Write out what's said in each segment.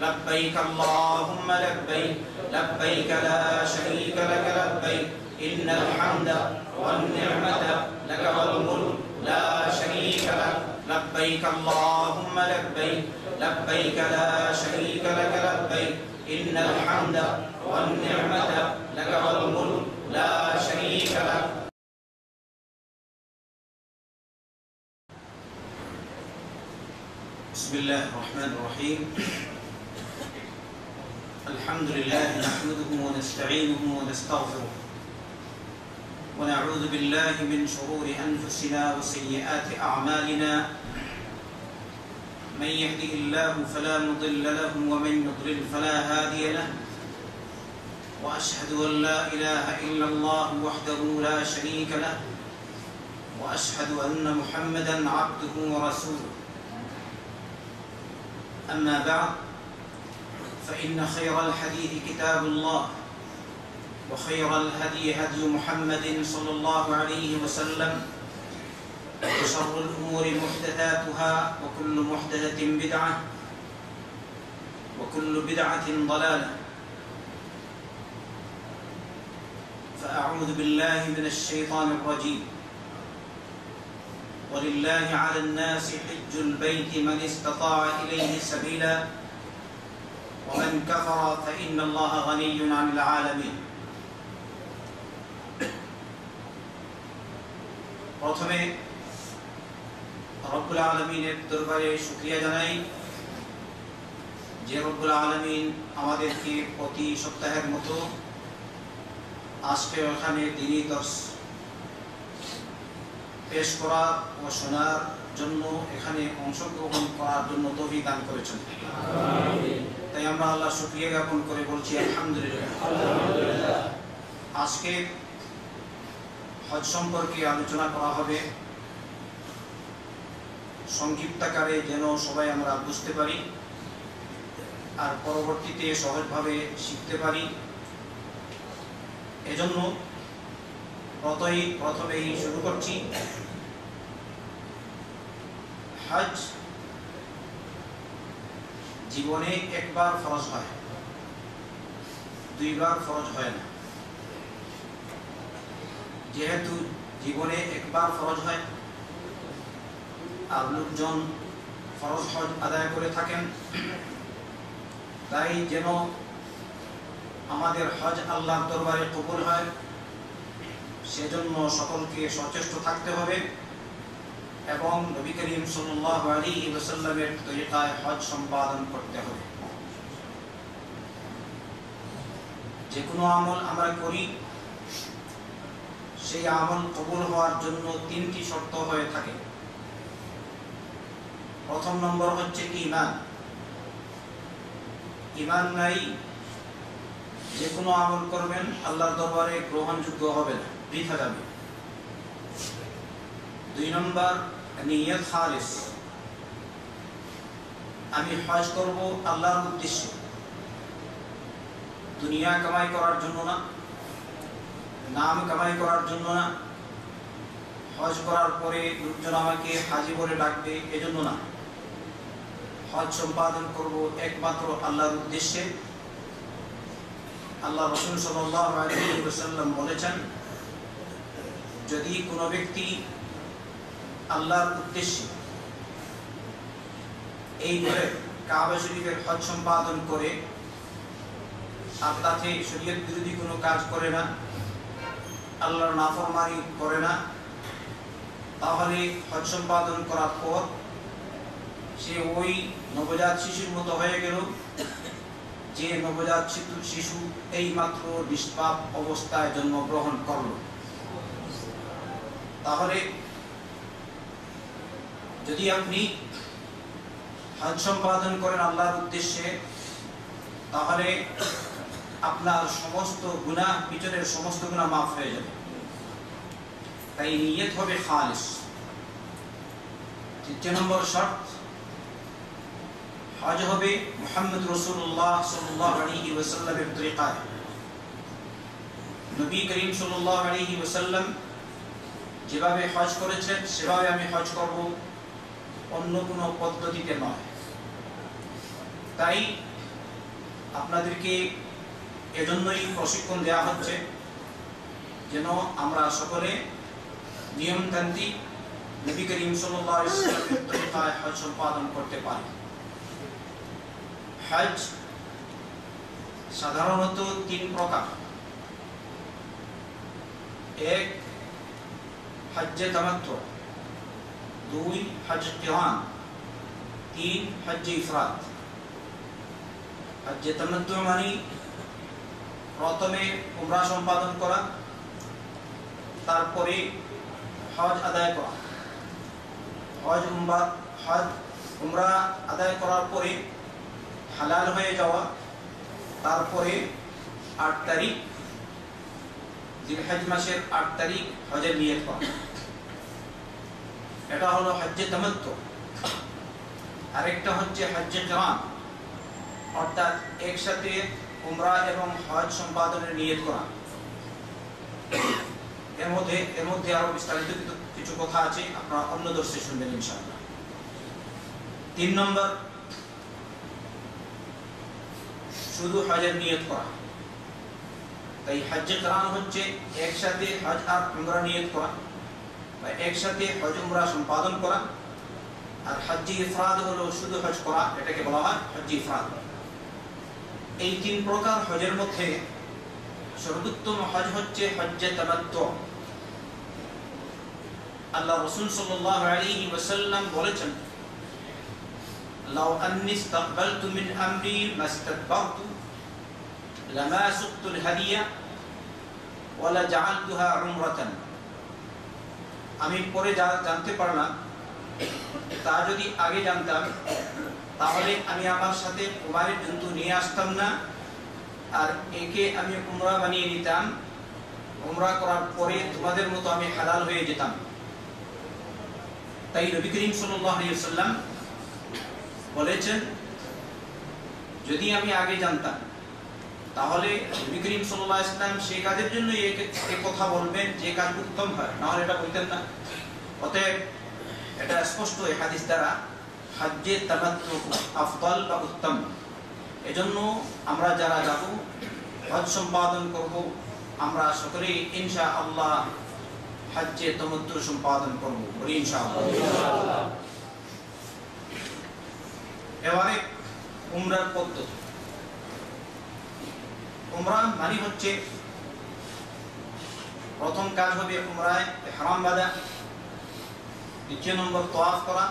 لبيك اللهم لبيك لبيك لا شريك لك لبيك إن الحمد والنعمة لك والملك لا شريك لك لبيك اللهم لبيك لبيك لا شريك لك لبيك إن الحمد والنعمة لك والملك لا شريك لك. بسم الله الرحمن الرحيم. الحمد لله نحمده ونستعينه ونستغفره ونعوذ بالله من شرور أنفسنا وسيئات أعمالنا من يهده الله فلا مضل له ومن يضلل فلا هادي له وأشهد أن لا إله إلا الله وحده لا شريك له وأشهد أن محمدا عبده ورسوله. أما بعد فإن خير الحديث كتاب الله وخير الهدي هدي محمد صلى الله عليه وسلم وشر الأمور محدثاتها وكل محدثة بدعة وكل بدعة ضلالة. فأعوذ بالله من الشيطان الرجيم. ولله على الناس حج البيت من استطاع إليه سبيلا ومن كفر فإن الله غني عن العالمين. প্রথমে রব্বুল আলামিনের দরবারে শুকরিয়া জানাই যে রব্বুল আলামিন আমাদেরকে প্রতি সপ্তাহের মতো আজকে এখানে দ্বীনি দর্স পেশ করা ও শোনার জন্য এখানে অংশগ্রহণ করার জন্য তৌফিক দান করেছেন। তাই আমরা আল্লাহ শুকরিয়া জ্ঞাপন করে বলছি আলহামদুলিল্লাহ। আজকে হজ সম্পর্কে আলোচনা করা হবে সংক্ষিপ্তাকারে, যেন সবাই আমরা বুঝতে পারি আর পরবর্তীতে সহজভাবে শিখতে পারি। এজন্য প্রথমেই শুরু করছি। হজ জীবনে একবার ফরজ হয়, দুইবার ফরজ হয় না। যেহেতু জীবনে একবার ফরজ হয় আর লোকজন ফরজ হজ আদায় করে থাকেন, তাই যেন আমাদের হজ আল্লাহর দরবারে কবুল হয় সেজন্য সকলকে সচেষ্ট থাকতে হবে এবং নবী করিম সাল্লাল্লাহু আলাইহি ওয়াসাল্লামের তরিকায় হজ সম্পাদন করতে হবে। যে কোনো আমল আমরা করি সেই আমল কবুল হওয়ার জন্য তিনটি শর্ত হয়ে থাকে। প্রথম নম্বর হচ্ছে ঈমান। ঈমান নাই যে কোনো আমল করবেন আল্লাহর দরবারে গ্রহণযোগ্য হবে না, বৃথা যাবে। দুই নম্বর নিয়ত খালিস। আমি হজ করব আল্লাহর উদ্দেশ্যে, দুনিয়া কামাই করার জন্য না, নাম কামাই করার জন্য না, হজ করার পরে লোকজন আমাকে হাজি বলে ডাকবে এজন্য না। হজ সম্পাদন করব একমাত্র আল্লাহর উদ্দেশ্যে। আল্লাহ রাসূল সাল্লাল্লাহু আলাইহি ওয়াসাল্লাম বলেছেন, যদি কোনো ব্যক্তি আল্লাহর উদ্দেশ্যে এই করে কাবা শরীফের হজ সম্পাদন করে আর তাতে শরীয়ত বিরোধী কোনো কাজ করে না, আল্লাহর নাফরমানি করে না, তাহলে হজ সম্পাদন করার পর সে ওই নবজাত শিশুর মতো হয়ে গেল যে নবজাত শিশু এই মাত্র নিষ্পাপ অবস্থায় জন্মগ্রহণ করল। তাহলে যদি আপনি হজ সম্পাদন করেন আল্লাহর উদ্দেশ্যে, তাহলে আপনার সমস্ত গুনাহ, পিছনের সমস্ত গুনাহ মাফ হয়ে যাবে। তাই নিয়ত হবে খালিস। তৃতীয় নম্বর শর্ত, হজ হবে মুহাম্মদ রাসূলুল্লাহ সাল্লাল্লাহু আলাইহি ওয়াসাল্লামের তরিকায়। নবী করিম সাল্লাল্লাহু আলাইহি ওয়াসাল্লাম যেভাবে হজ করেছেন সেভাবে আমি হজ করব, অন্য কোনো পদ্ধতিতে নয়। তাই আপনাদেরকে এজন্যই প্রশিক্ষণ দেওয়া হচ্ছে যেন আমরা সকলে নিয়মতান্ত্রিক নবী করিম সাল্লাল্লাহু আলাইহি ওয়াসাল্লামের তরিকায় হজ সম্পাদন করতে পারি। হজ সাধারণত 3 প্রকার। এক, হজ্জে তামাত্তু, 2 হজ কিরান, 3 হজ্জে ইফরাদ। হজ্জে তামাত্তু মানে প্রথমে উমরা সম্পাদন করা, তারপরে হজ আদায় করা। হজ উমরা আদায় করার পরে হালাল হয়ে যাওয়া, তারপরে 8 তারিখ জিলহজ মাসের 8 তারিখ হজের নিয়ত করা। এটা হলো হজ্জে তামাত্তু। আরেকটা হচ্ছে হজ্জে কিরান, অর্থাৎ একসাথে উমরা এবং হজ সম্পাদনের নিয়ত করা। এর মধ্যে আরো বিস্তারিত কিছু কথা আছে, আপনারা অন্য দর্শে শুনবেন ইনশাআল্লাহ। 3 নম্বর, শুধু হজের নিয়ত করা। তাই হজ্জে কিরান হচ্ছে একসাথে হজ আর উমরা নিয়ত করা বা একসাথে হজ উমরা সম্পাদন করা। আর হজ্জে ইফরাদ হলো শুধু হজ করা, এটাকে বলা হয় হজ্জে ইফরাদ। এই 3 প্রকার হজের মধ্যে সর্বোত্তম হজ হচ্ছে হজ্জে তামাত্তু। আল্লাহ রাসূল সাল্লাল্লাহু আলাইহি ওয়াসাল্লাম বলেছেন, লাউ আন্নী ইসতাকবালতু মিন আমরি মাস্তাকবারতু লামা সুকতুল হাদিয়া ওয়ালা জাআলতুহা উমরাতান। আমি পরে যা জানতে পারলাম তা যদি আগে জানতাম তাহলে আমি আমার সাথে উমরার জন্তু নিয়ে আসতাম না, আর একে আমি উমরা বানিয়ে নিতাম। উমরা করার পরে তোমাদের মতো আমি হালাল হয়ে যেতাম। তাই নবী করিম সাল্লাল্লাহু আলাইহি ওয়াসাল্লাম বলেছেন, যদি আমি আগে জানতাম তাহলে নবী করিম সাল্লাল্লাহু আলাইহি ওয়াসাল্লাম সেই কাজের জন্য এই কথা বলবেন যে কাজ উত্তম হয়, না হলে এটা বলতেন না। অতএব এটা স্পষ্ট এই হাদিস দ্বারা হজ্জে তামাত্তু আফদল বা উত্তম। এজন্য আমরা যারা যাব হজ সম্পাদন করব, আমরা সকলেই ইনশাআল্লাহ হজ্জে তামাত্তু সম্পাদন করব, বলি ইনশাআল্লাহ। এবারে উমরার পদ্ধতি। উমরা মানে হচ্ছে প্রথম কাজ হবে উমরায় ইহরাম বাঁধা, 2 নম্বর তাওয়াফ করা,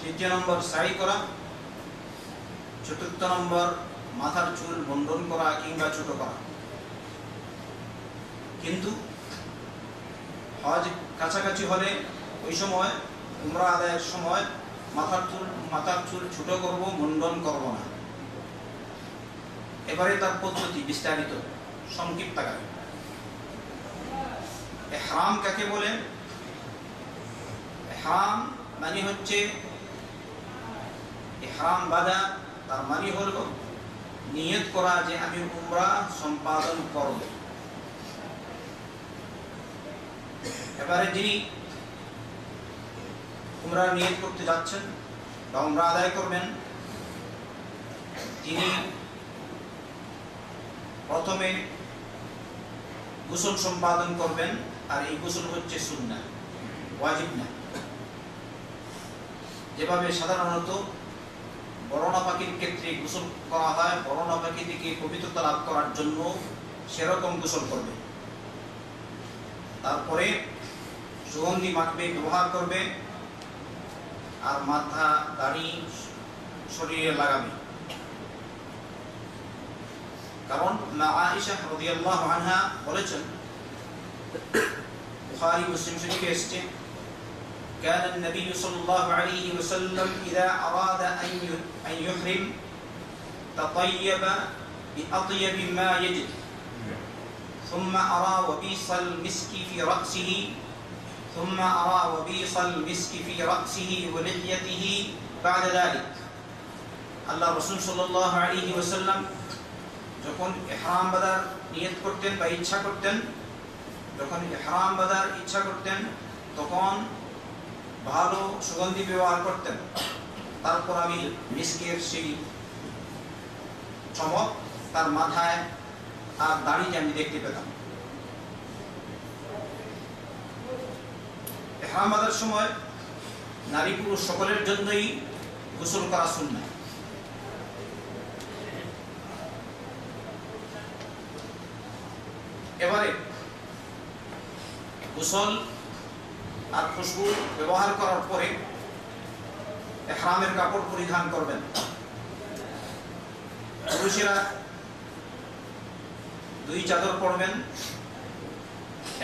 3 নম্বর সাই করা, 4 নম্বর মাথার চুল মুন্ডন করা কিংবা ছোট করা। কিন্তু হজ কাছাকাছি হলে ওই সময় উমরা আদায়ের সময় মাথার চুল ছোট করব, মুন্ডন করব না। এবারে তার পদ্ধতি বিস্তারিত সংক্ষিপ্ত আকারে। ইহরাম কাকে বলে? ইহরাম মানে হচ্ছে ইহরাম বাঁধা, তার মানে হলো নিয়ত করা যে আমি উমরা সম্পাদন করব। এবারে যিনি উমরা নিয়ত করতে যাচ্ছেন বা উমরা আদায় করবেন, তিনি প্রথমে গোসল সম্পাদন করবেন। আর এই গোসল হচ্ছে সুন্নাহ, ওয়াজিব না। যেভাবে সাধারণত বরণা পাখির ক্ষেত্রে গোসল করা হয়, বরণা পাখি থেকে পবিত্রতা লাভ করার জন্য সেরকম গোসল করবে। তারপরে সুগন্ধি মাখবে, ব্যবহার করবে, আর মাথা দাড়ি শরীরে লাগাবে। কারণ মা আয়েশা রাদিয়াল্লাহু আনহা বলেছেন, বুখারী মুসলিম শরীফে এসেছে, كان النبي صلى الله عليه وسلم إذا أراد أن يحرم تطيب بأطيب ما يجد ثم أرى وبيص المسك في رأسه ولحيته بعد ذلك। আল্লাহ রাসূল সাল্লাল্লাহু আলাইহি ওয়াসাল্লাম যখন ইহরাম বাঁধার নিয়ত করতেন বা ইচ্ছা করতেন, যখন ইহরাম বাঁধার ইচ্ছা করতেন তখন ভালো সুগন্ধি ব্যবহার করতেন। তারপর আমি মিস্কের সেই চমক তার মাথায় আর দাড়িতে আমি দেখতে পেতাম। ইহরাম বাঁধার সময় নারী পুরুষ সকলের জন্যই গোসল করা সুন্নাহ। এবারে গোসল আর খুশবু ব্যবহার করার পরে ইহরামের কাপড় পরিধান করবেন। পুরুষেরা 2 চাদর পরবেন,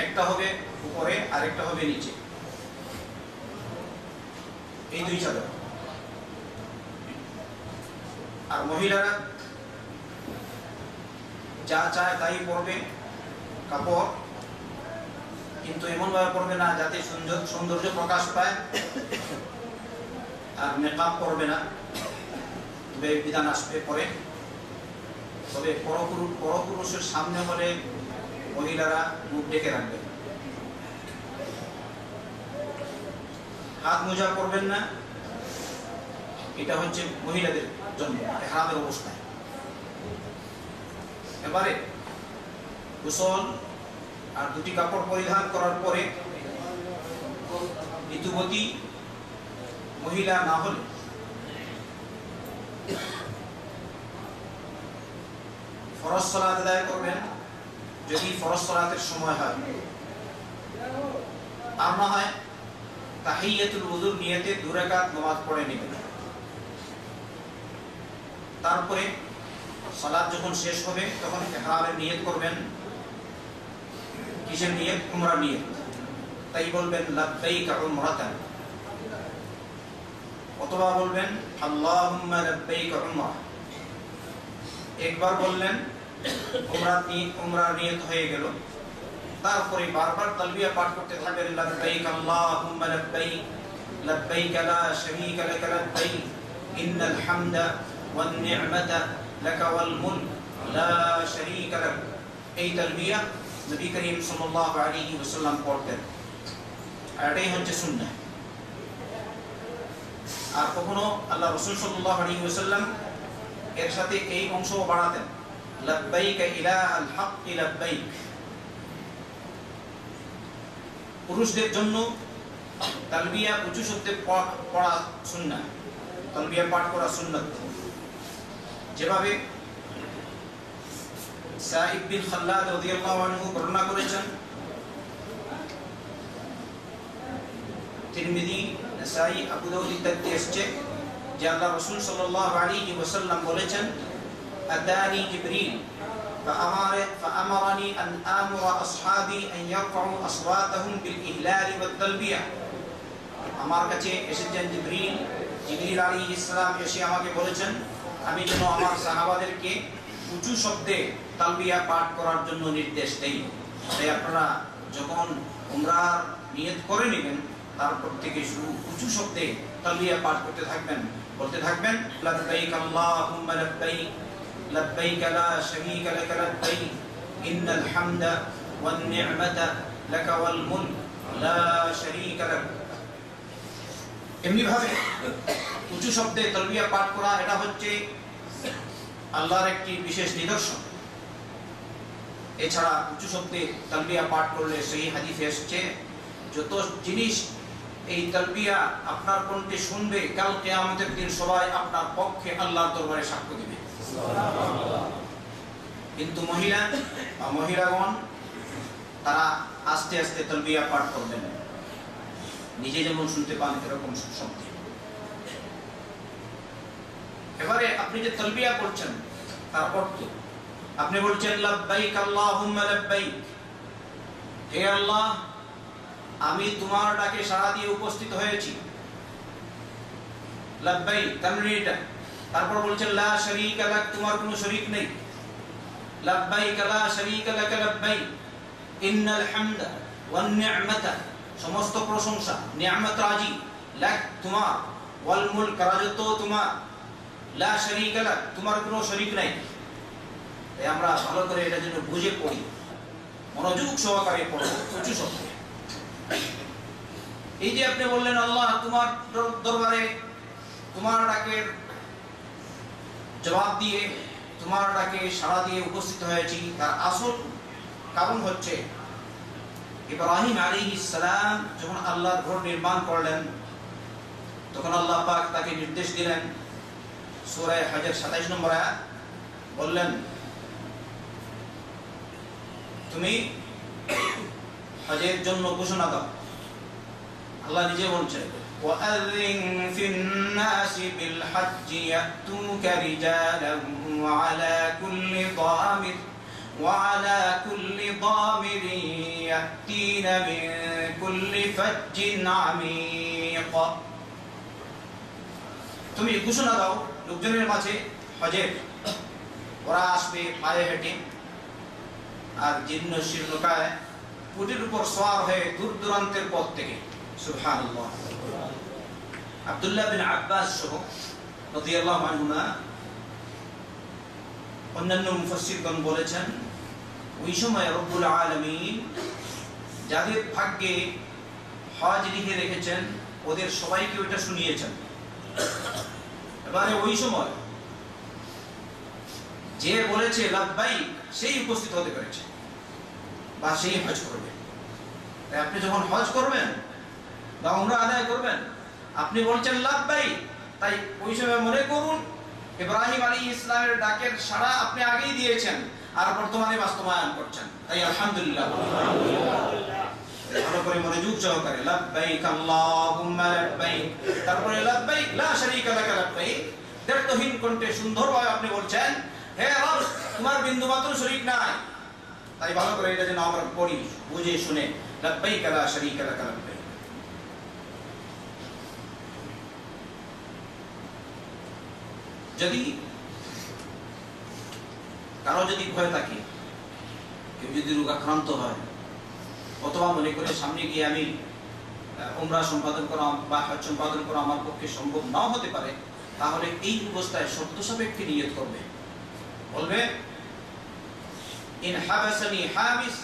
একটা হবে উপরে আর একটা হবে নিচে, এই 2 চাদর। আর মহিলারা যা চায় তাই পরবে কাপড়, কিন্তু এমন ভাবে পরবে না যাতে সৌন্দর্য প্রকাশ পায়। আর মেকআপ করবে না, তবে বিধান আসবে পরে। তবে পরপুরুষের সামনে হলে মহিলারা মুখ ঢেকে রাখবে। হাত মোজা করবেন না, এটা হচ্ছে মহিলাদের জন্য ইহরামের অবস্থায়। এবারে গোসল আর 2টি কাপড় পরিধান করার পরে ঋতুবতী মহিলা না হলে ফরজ সালাত আদায় করবেন, যদি ফরজ সালাতের সময় হয়। আর না হয় তাহিয়াতুল ওযুর নিয়তে 2 রাকাত নামাজ পড়ে নেবেন। তারপরে সালাত যখন শেষ হবে তখন ইহরামের নিয়ত করবেন। কিসের নিয়ত? উমরা নিয়ত। তাই বলবেন লাব্বাইকা উমরাতান, অথবা বলবেন আল্লাহুম্মা লাব্বাইকা উমরা। একবার বললেন উমরা নিয়ত হয়ে গেল, তারপরে বারবার তালবিয়া পাঠ করতে থাকবেন। লাব্বাইক আল্লাহুম্মা লাব্বাইক, লাব্বাইক লা শারীকা লাক লাব্বাইক, ইন্নাল হামদা ওয়ান নি'মাতা লাকা ওয়াল মুলক লা শারীকা লাক। এই তালবিয়া নবী করিম সাল্লাল্লাহু আলাইহি ওয়াসাল্লাম পড়তেন, আর এটাই হচ্ছে সুন্নাহ। আর কখনো আল্লাহ রাসূল সাল্লাল্লাহু আলাইহি ওয়াসাল্লাম এর সাথে এই অংশও বাড়াতেন, লাব্বাইকা ইলাহাল হক লাব্বাইক। পুরুষদের জন্য তালবিয়া উঁচু শব্দে পড়া সুন্নাহ, তালবিয়া পাঠ করা সুন্নাত। যেভাবে সাঈদ বিন খাল্লাদ রাদিয়াল্লাহু আনহু বর্ণনা করেছেন, তিরমিজি, নাসাঈ, আবু দাউদ ইত্যাদি এসেছে যে আল্লাহ রাসূল সাল্লাল্লাহু আলাইহি ওয়াসাল্লাম বলেছেন, আতানি জিবরিল فأمرني أن آمر أصحابي أن يرفعوا أصواتهم بالإهلال والتلبية। আমার কাছে এসেছেন জিবরিল আলাইহিস সালাম, এসে আমাকে বলেছেন আমি যেন আমার সাহাবাদেরকে উঁচু শব্দে তালবিয়া পাঠ করার জন্য নির্দেশ দেই। তাই আপনারা যখন উমরার নিয়ত করে নেবেন তারপর থেকে শুরু উঁচু শব্দে তালবিয়া পাঠ করতে থাকবেন, বলতে থাকবেন লাব্বাইক আল্লাহুম্মা লাব্বাইক, লাব্বাইক লা শারীকা লাক লাব্বাইক, ইন্নাল হামদা ওয়ান নি'মাতা লাকা ওয়াল মুলক লা শারীকা লাক। এমনি ভাবে উঁচু শব্দে তালবিয়া পাঠ করা, এটা হচ্ছে আল্লাহর একটি বিশেষ নিদর্শন। এছাড়া উঁচু শব্দে তালবিয়া পাঠ করলে সেই হাদিসে এসেছে যত জিনিস এই তালবিয়া আপনার কণ্ঠে শুনবে, কাল কিয়ামতের দিন সবাই আপনার পক্ষে আল্লাহর দরবারে সাক্ষ্য দিবে। কিন্তু মহিলাগণ তারা আস্তে আস্তে তালবিয়া পাঠ করবেন, নিজে যেমন শুনতে পান এরকম শব্দে। এবারে আপনি যে তালবিয়া পড়ছেন তার অর্থ, আপনি বলছেন লাব্বাইক আল্লাহুম্মা লাব্বাইক, হে আল্লাহ আমি তোমার ডাকে সাড়া দিয়ে উপস্থিত হয়েছি। লাব্বাইক তামরিটা, তারপর বলছেন লা শারীকা লাক, তোমার কোনো শরীক নেই। লাব্বাইক লা শারীকা লাক লাব্বাইক, ইন্নাল হামদা ওয়ান নি'মাতা, সমস্ত প্রশংসা, নিয়ামত রাজি, লাক তোমার, ওয়াল মুলক রাজত্ব তোমার, লা শারীকা লাক তোমার কোনো শরীক নাই। তাই আমরা ভালো করে এটা যেন বুঝে পড়ি, মনোযোগ সহকারে পড়ব উঁচু শব্দে। এই যে আপনি বললেন আল্লাহ তোমার দরবারে তোমার ডাকের জবাব দিয়ে তোমার ডাকে সাড়া দিয়ে উপস্থিত হয়েছি তার আসল কারণ হচ্ছে ইব্রাহিম আলাইহিস সালাম যখন আল্লাহর ঘর নির্মাণ করলেন তখন আল্লাহ পাক তাকে নির্দেশ দিলেন সূরা হজের 27 নম্বর আয়াত বললেন তুমি হজের জন্য ঘোষণা দাও আল্লাহ নিজে বলছেন وَأَذِّن فِي النَّاسِ بِالْحَجِّ يَأْتُوكَ رِجَالًا وَعَلَى كُلِّ ضَامِرٍ يَأْتِينَ مِنْ كُلِّ فَجٍّ عَمِيقٍ তুমি ঘোষণা দাও লোকজনের মাঝে হজের ওরা আসবে পায়ে হেঁটে আর জীর্ণ শীর্ণকায় উটের উপর সওয়ার হয়ে দূর দূরান্তের পথ থেকে সুবহানাল্লাহ আব্দুল্লাহ বিন আব্বাস সহ রাদিয়াল্লাহু আনহুমা অন্যান্য মুফাসসিরগণ বলেছেন ওই সময় রব্বুল আলামিন যাদের ভাগ্যে হজ লিখে রেখেছেন ওদের সবাইকে ওটা শুনিয়েছেন এবারে ওই সময় যে বলেছে লাব্বাইক সেই উপস্থিত হতে পেরেছে বা সেই হজ করবে তাই আপনি যখন হজ করবেন বা উমরা আদায় করবেন আপনি বলছেন লাব্বাইক তাই ওই সময় মনে করুন ইব্রাহিম আলাইহিস সালামের ডাকের সাড়া আপনি আগেই দিয়েছেন আর বর্তমানে বাস্তবায়ন করছেন তাই আলহামদুলিল্লাহ ভালো করে মনোযোগ সহকারে লাব্বাইক আল্লাহুম্মা লাব্বাইক তারপরে লাব্বাইক লা শারীকা লাকা লাব্বাইক দ্ব্যর্থহীন কণ্ঠে সুন্দরভাবে আপনি বলছেন হে রব তোমার বিন্দুমাত্র শরীক নাই তাই ভালো করে এটা যেন আমরা পড়ি বুঝে শুনে লাব্বাইক লা শারীকা লাকা লাব্বাইক যদি কারো যদি ভয় থাকে কেউ যদি রোগাক্রান্ত হয় অথবা মনে করে সামনে গিয়ে আমি উমরা সম্পাদন করা বা হজ সম্পাদন করা আমার পক্ষে সম্ভব নাও হতে পারে তাহলে এই অবস্থায় শর্ত সাপেক্ষে নিয়ত করবে বলবে ইন হাবাসানি হাবিস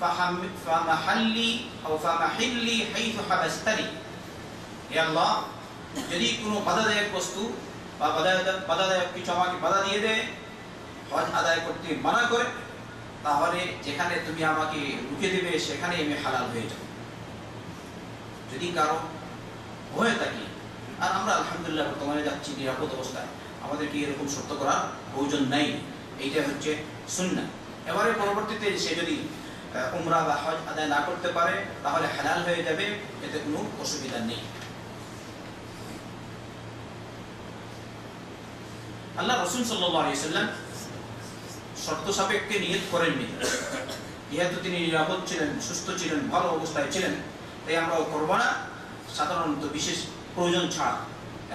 ফামাহাল্লি আও ফামাহিল্লি হাইথু হাবাসতানি হে আল্লাহ যদি কোনো বাধাদায়ক বস্তু বা বাধাদায়ক কিছু আমাকে বাধা দিয়ে দেয় হজ আদায় করতে মানা করে তাহলে যেখানে তুমি আমাকে রুখে দেবে সেখানে আমি হালাল হয়ে যাব যদি কারো হয়ে থাকি আর আমরা আলহামদুলিল্লাহ বর্তমানে যাচ্ছি নিরাপদ অবস্থায় আমাদেরকে এরকম শর্ত করার প্রয়োজন নাই এইটা হচ্ছে সুন্নাহ এবারে পরবর্তীতে সে যদি উমরা বা হজ আদায় না করতে পারে তাহলে হালাল হয়ে যাবে এতে কোনো অসুবিধা নেই আল্লাহ রাসূল সাল্লাল্লাহু আলাইহি ওয়াসাল্লাম শর্ত সাপেক্ষে নিয়ত করেননি যেহেতু তিনি নিরাপদ ছিলেন সুস্থ ছিলেন ভালো অবস্থায় ছিলেন তাই আমরাও করব না সাধারণত বিশেষ প্রয়োজন ছাড়া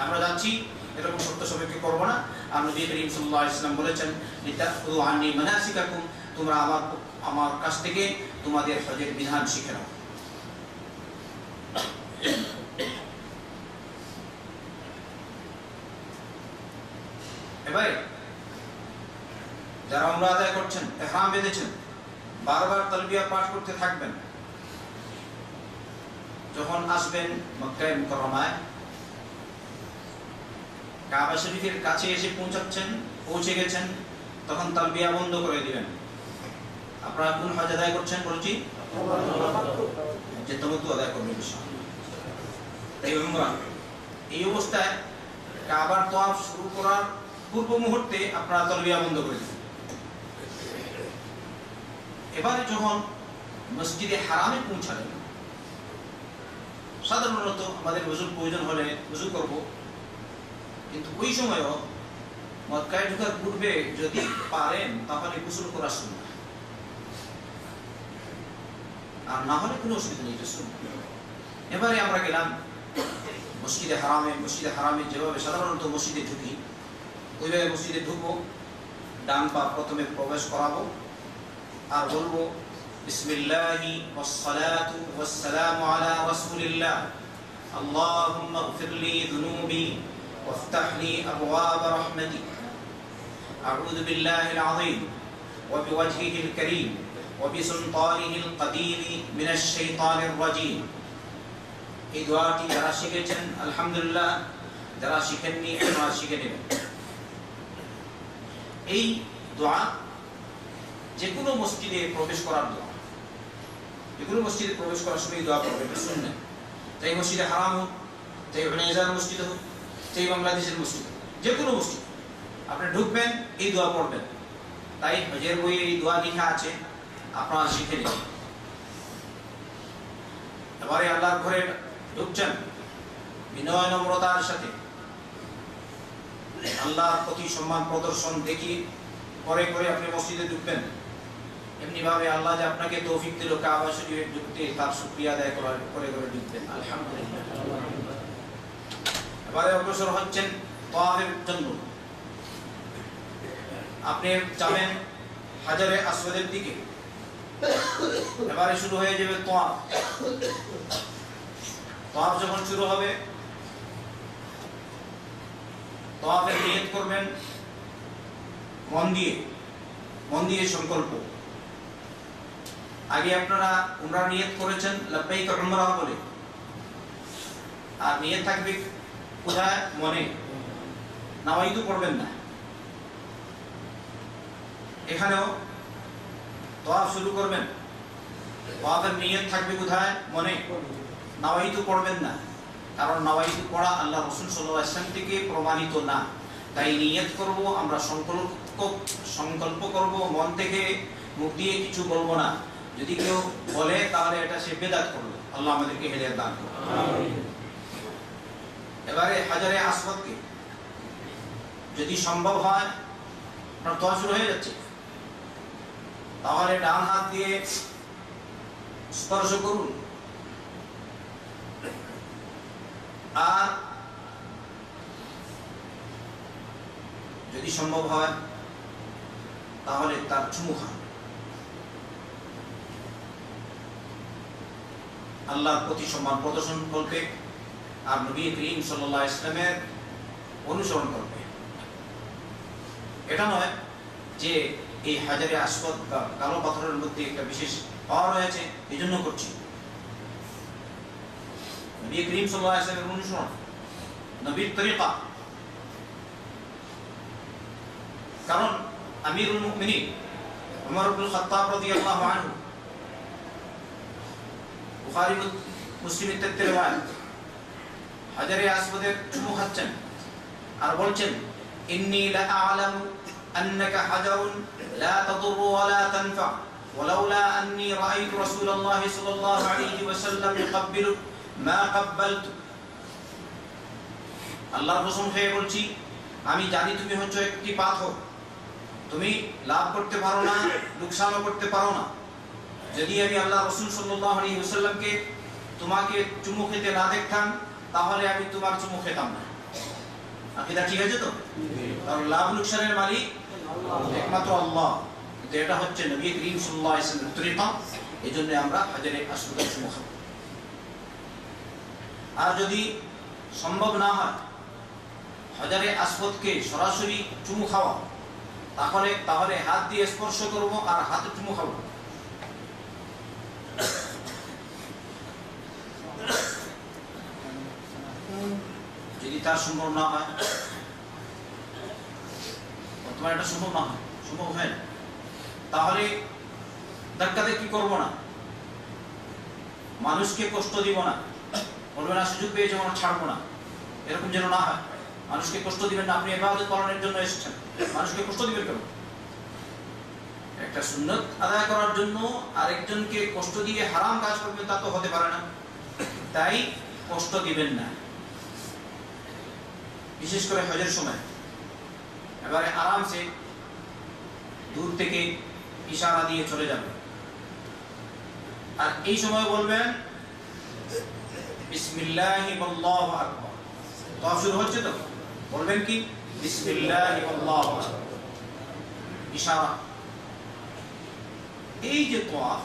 আমরা যাচ্ছি এরকম শর্ত সাপেক্ষে করব না আর নবী করিম সাল্লাল্লাহু আলাইহি ওয়াসাল্লাম বলেছেন লিতাখুযু আন্নী মানাসিকাকুম তোমরা আমার কাছ থেকে তোমাদের হজের বিধান শিখে নাও এবারে যারা উমরা আদায় করছেন ইহরাম বেঁধেছেন বারবার তালবিয়া পাঠ করতে থাকবেন যখন আসবেন মক্কা মুকাররমায় কাবা শরীফের কাছে এসে পৌঁছে গেছেন তখন তালবিয়া বন্ধ করে দিবেন আপনারা কোন হজ আদায় করছেন বলছি যে তামাত্তু আদায় করবেন ইনশাআল্লাহ তাই উমরা এই অবস্থায় কাবার তাওয়াফ শুরু করার পূর্ব মুহূর্তে আপনারা তালবিয়া বন্ধ করে দিবেন এবারে যখন মসজিদে হারামে পৌঁছালেন সাধারণত আমাদের ওযুর প্রয়োজন হলে ওযু করব কিন্তু ওই সময়ও মক্কায় ঢোকার পূর্বে যদি পারেন তাহলে গোসল করা সুন্নাহ আর না হলে কোনো অসুবিধা নেই এটা সুন্নাহ এবারে আমরা গেলাম মসজিদে হারামে যেভাবে সাধারণত মসজিদে ঢুকি ওইভাবে মসজিদে ঢুকবো ডান পা প্রথমে প্রবেশ করাবো আর বলবো বিসমিল্লাহি ওয়াসসালাতু ওয়াসসালামু আলা রাসূলিল্লাহ আল্লাহুম্মা ইগফিরলি যুনুবি ওয়াফতাহ লি আবওয়াব রাহমাতিক আউযু বিল্লাহিল আযীম ওয়া বিওয়াজহিহিল কারীম ওয়া বিসুলতানিহিল কাদীম মিনাশ শাইতানির রাজীম এই দোয়াটি যারা শিখেছেন আলহামদুলিল্লাহ যারা শিখেননি তারা শিখে নেবেন এই দোয়া যে কোনো মসজিদে প্রবেশ করার দোয়া, যে কোনো মসজিদে প্রবেশ করার সময় দোয়া করবে, এটা শুনলেন। চাই মসজিদে হারাম হোক, চাই বেনাজার মসজিদ হোক, চাই বাংলাদেশের মসজিদ হোক, যে কোনো মসজিদ আপনি ঢুকবেন এই দোয়া পড়বেন। তাই হজের বইয়ে এই দোয়া লেখা আছে, আপনারা শিখে নিন। এবারে আল্লাহর ঘরে ঢুকছেন বিনয় নম্রতার সাথে, আল্লাহর প্রতি সম্মান প্রদর্শন দেখি করে করে আপনি মসজিদে ঢুকবেন। এমনি ভাবে আল্লাহ যে আপনাকে তৌফিক দিল কাবা শরীফে ঢুকতে, তার শুকরিয়া আদায় করে করে ঢুকবেন। আলহামদুলিল্লাহ। এবারে অগ্রসর হচ্ছেন তাওয়াফের জন্য। আপনি যাবেন হাজারে আসওয়াদের দিকে, এবারে শুরু হয়ে যাবে তাওয়াফ। তাওয়াফ যখন শুরু হবে, তাওয়াফের নিয়ত করবেন মন দিয়ে সংকল্প। আগে আপনারা উমরা নিয়ত করেছেন লাব্বাইক উমরা বলে, আর নিয়ত থাকবে কোথায়? মনে। নাওয়াইতু পড়বেন না। এখানেও তাওয়াফ শুরু করবেন, তাওয়াফের নিয়ত থাকবে কোথায়? মনে। নাওয়াইতু পড়বেন না, কারণ নাওয়াইতু পড়া আল্লাহ রাসূল সাল্লাল্লাহু আলাইহি ওয়াসাল্লাম থেকে প্রমাণিত না। তাই নিয়ত করব, আমরা সংকল্প করব মন থেকে, মুখ দিয়ে কিছু বলবো না। যদি কেউ বলে তাহলে এটা সে বেদাত করলো। আল্লাহ আমাদেরকে হেদায়েত দান করুন। এবারে হাজারে আসওয়াদকে যদি সম্ভব হয়, আপনার দোয়া শুরু হয়ে যাচ্ছে, তাহলে ডান হাত দিয়ে স্পর্শ করুন, আর যদি সম্ভব হয় তাহলে তার চুমু খান। আল্লাহর প্রতি সম্মান প্রদর্শন করবে আর নবী করিম সাল্লাল্লাহু আলাইহি ওয়াসাল্লামের অনুসরণ করবে। এটা নয় যে এই হাজারে আসওয়াদ বা কালো পাথরের মধ্যে একটা বিশেষ পাওয়ার রয়েছে এই জন্য করছি। নবী করিম সাল্লাল্লাহু আলাইহি ওয়াসাল্লামের অনুসরণ, নবীর তরিকা। কারণ আমিরুল মুমিনিন ওমর ইবনুল খাত্তাব রাদিয়াল্লাহু আনহু, বুখারী মুসলিমের ক্ষেত্রে রয়েছে, হাজারে আসওয়াদের চুমু খাচ্ছেন আর বলছেন ইন্নী লা আ'লামু আন্নাকা হাজারুন লা তাদুররু ওয়া লা তানফা ওয়ালাউলা আন্নী রাআইতু রাসূলুল্লাহ সাল্লাল্লাহু আলাইহি ওয়াসাল্লাম ইয়াকবিলু মা ক্বাবালতু। আল্লাহর কসম খেয়ে বলছি, আমি জানি তুমি হচ্ছে একটি পাথর, তুমি লাভ করতে পারো না, লোকসানও করতে পারো না। যদি আমি আল্লাহ রাসূল সাল্লাল্লাহু আলাইহি ওয়াসাল্লামকে তোমাকে চুমু খেতে না দেখতাম, তাহলে আমি তোমার চুমু খেতাম না। আকীদা ঠিক আছে তো? কারণ লাভ লোকসানের মালিক একমাত্র আল্লাহ। কিন্তু এটা হচ্ছে নবী করিম সাল্লাল্লাহু আলাইহি ওয়াসাল্লামের তরিকা। এজন্য আমরা হাজারে আসওয়াদের চুমু খাবো। আর যদি সম্ভব না হয় হাজারে আসওয়াদকে সরাসরি চুমু খাওয়া, তাহলে হাত দিয়ে স্পর্শ করব আর হাতে চুমু খাবো। যদি তার সম্ভব না হয়, বর্তমানে এটা সম্ভব না হয়, সম্ভব হয় না, তাহলে ধাক্কাধাক্কি করবো না, মানুষকে কষ্ট দিব না, বলবে না সুযোগ পেয়ে যেমন ছাড়বো না, এরকম যেন না হয়। মানুষকে কষ্ট দিবেন না, আপনি ইবাদত পালনের জন্য এসেছেন, মানুষকে কষ্ট দিবেন কেন? একটা সুন্নত আদায় করার জন্য আরেকজনকে কষ্ট দিয়ে হারাম কাজ করবেন, তা তো হতে পারে না। তাই কষ্ট দিবেন না, বিশেষ করে হজের সময়। এবারে আরামসে দূর থেকে ইশারা দিয়ে চলে যাবে, আর এই সময় বলবেন বিসমিল্লাহি আল্লাহু আকবার। তাওয়াফ শুরু হচ্ছে তো, বলবেন কি বিসমিল্লাহি আল্লাহু আকবার, ইশারা। এই যে তাওয়াফ,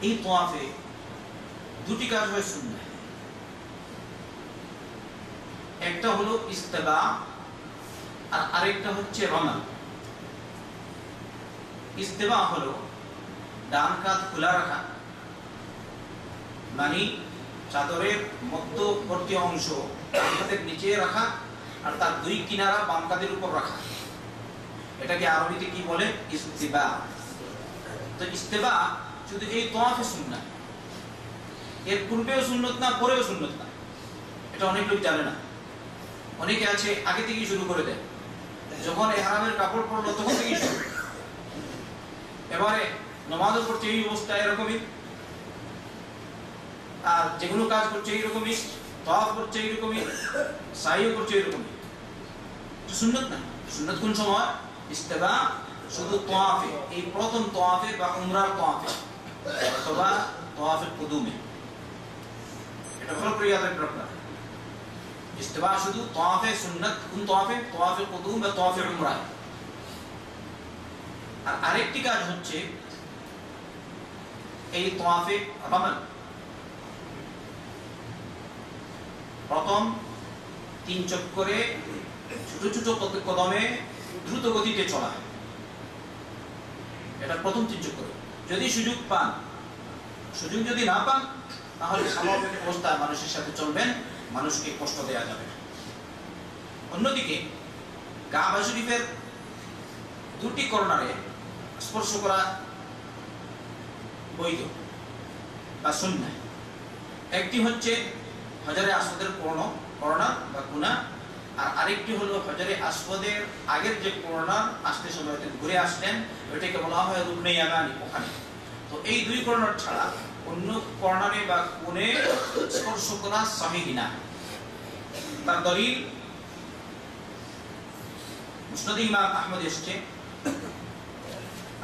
এই তাওয়াফে দুটি কাজ হয় সুন্নাহ। একটা হলো ইস্তিবা আর আরেকটা হচ্ছে রমা। ইস্তিবা হলো ডান কাঁধ খোলা রাখা, মানে চাদরের মধ্যবর্তী অংশ ডান হাতের নিচে রাখা আর তার দুই কিনারা বাম কাঁধের উপর রাখা। এটাকে আরবিতে কি বলে? ইস্তিবা। তো ইস্তিবা শুধু এই তাওয়াফে সুন্নাত, এর পূর্বেও সুন্নত না, পরেও সুন্নত না। এটা অনেক লোক জানে না। অনেকে আছে আগে থেকেই শুরু করে দেয়, যখন ইহরামের কাপড় পরলো তখন থেকেই শুরু। এবারে নামাজও পড়ছে এই অবস্থা এরকমই, আর যেগুলো কাজ করছে এইরকমই, তাওয়াফ করছে এইরকমই, সাইও করছে এইরকমই। সুন্নত না। সুন্নত কোন সময়? ইস্তিবা শুধু তাওয়াফে, এই প্রথম তাওয়াফে বা উমরার তাওয়াফে অথবা তাওয়াফে কুদুমে। এটা ভালো করে ইয়াদ রাখবেন আপনারা। ইস্তিবা শুধু তাওয়াফে সুন্নাত কোন তাওয়াফে? তাওয়াফে কুদুম বা তাওয়াফে উমরা। আর আরেকটি কাজ হচ্ছে এই তাওয়াফে রামাল। প্রথম 3 চক্করে ছোট ছোট কদমে দ্রুত গতিতে চলা, এটা প্রথম 3 চক্করে। যদি সুযোগ পান, সুযোগ যদি না পান তাহলে স্বাভাবিক অবস্থায় মানুষের সাথে চলবেন, মানুষকে কষ্ট দেওয়া যাবে না। অন্যদিকে কাবা শরীফের 2টি কর্নারে স্পর্শ করা বৈধ বা সুন্নাহ। একটি হচ্ছে হজরে আসওয়াদের কর্নার বা কোনা, আর আরেকটি হলো হজরে আসওয়াদের আগের যে কর্নার, আসতে সময় ঘুরে আসলেন, ওইটাকে বলা হয় রুকনে ইয়ামানি, ওখানে। তো এই 2 কর্নার ছাড়া অন্য কর্নারে বা কোণে স্পর্শ করা সহিহ না। তার দলিল মুসনাদ ইমাম আহমদ এসেছে,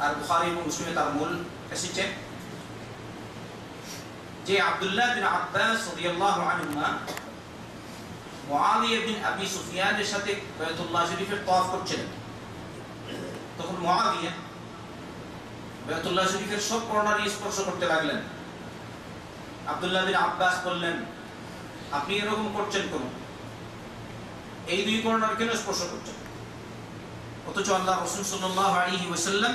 আর বুখারী এবং মুসলিমে তার মূল এসেছে যে আব্দুল্লাহ বিন আব্বাস রাদিয়াল্লাহু আনহুমা মুআবিয়া বিন আবি সুফিয়ানের সাথে বাইতুল্লাহ শরীফের তাওয়াফ করছিলেন। তখন মুআবিয়া বাইতুল্লাহ শরীফের সব কর্নারে স্পর্শ করতে লাগলেন। আব্দুল্লাহ বিন আব্বাস বললেন, আপনি এরকম করছেন কেন? এই 2 কর্নার কেন স্পর্শ করছেন? অথচ আল্লাহ রাসূল সাল্লাল্লাহু আলাইহি ওয়াসাল্লাম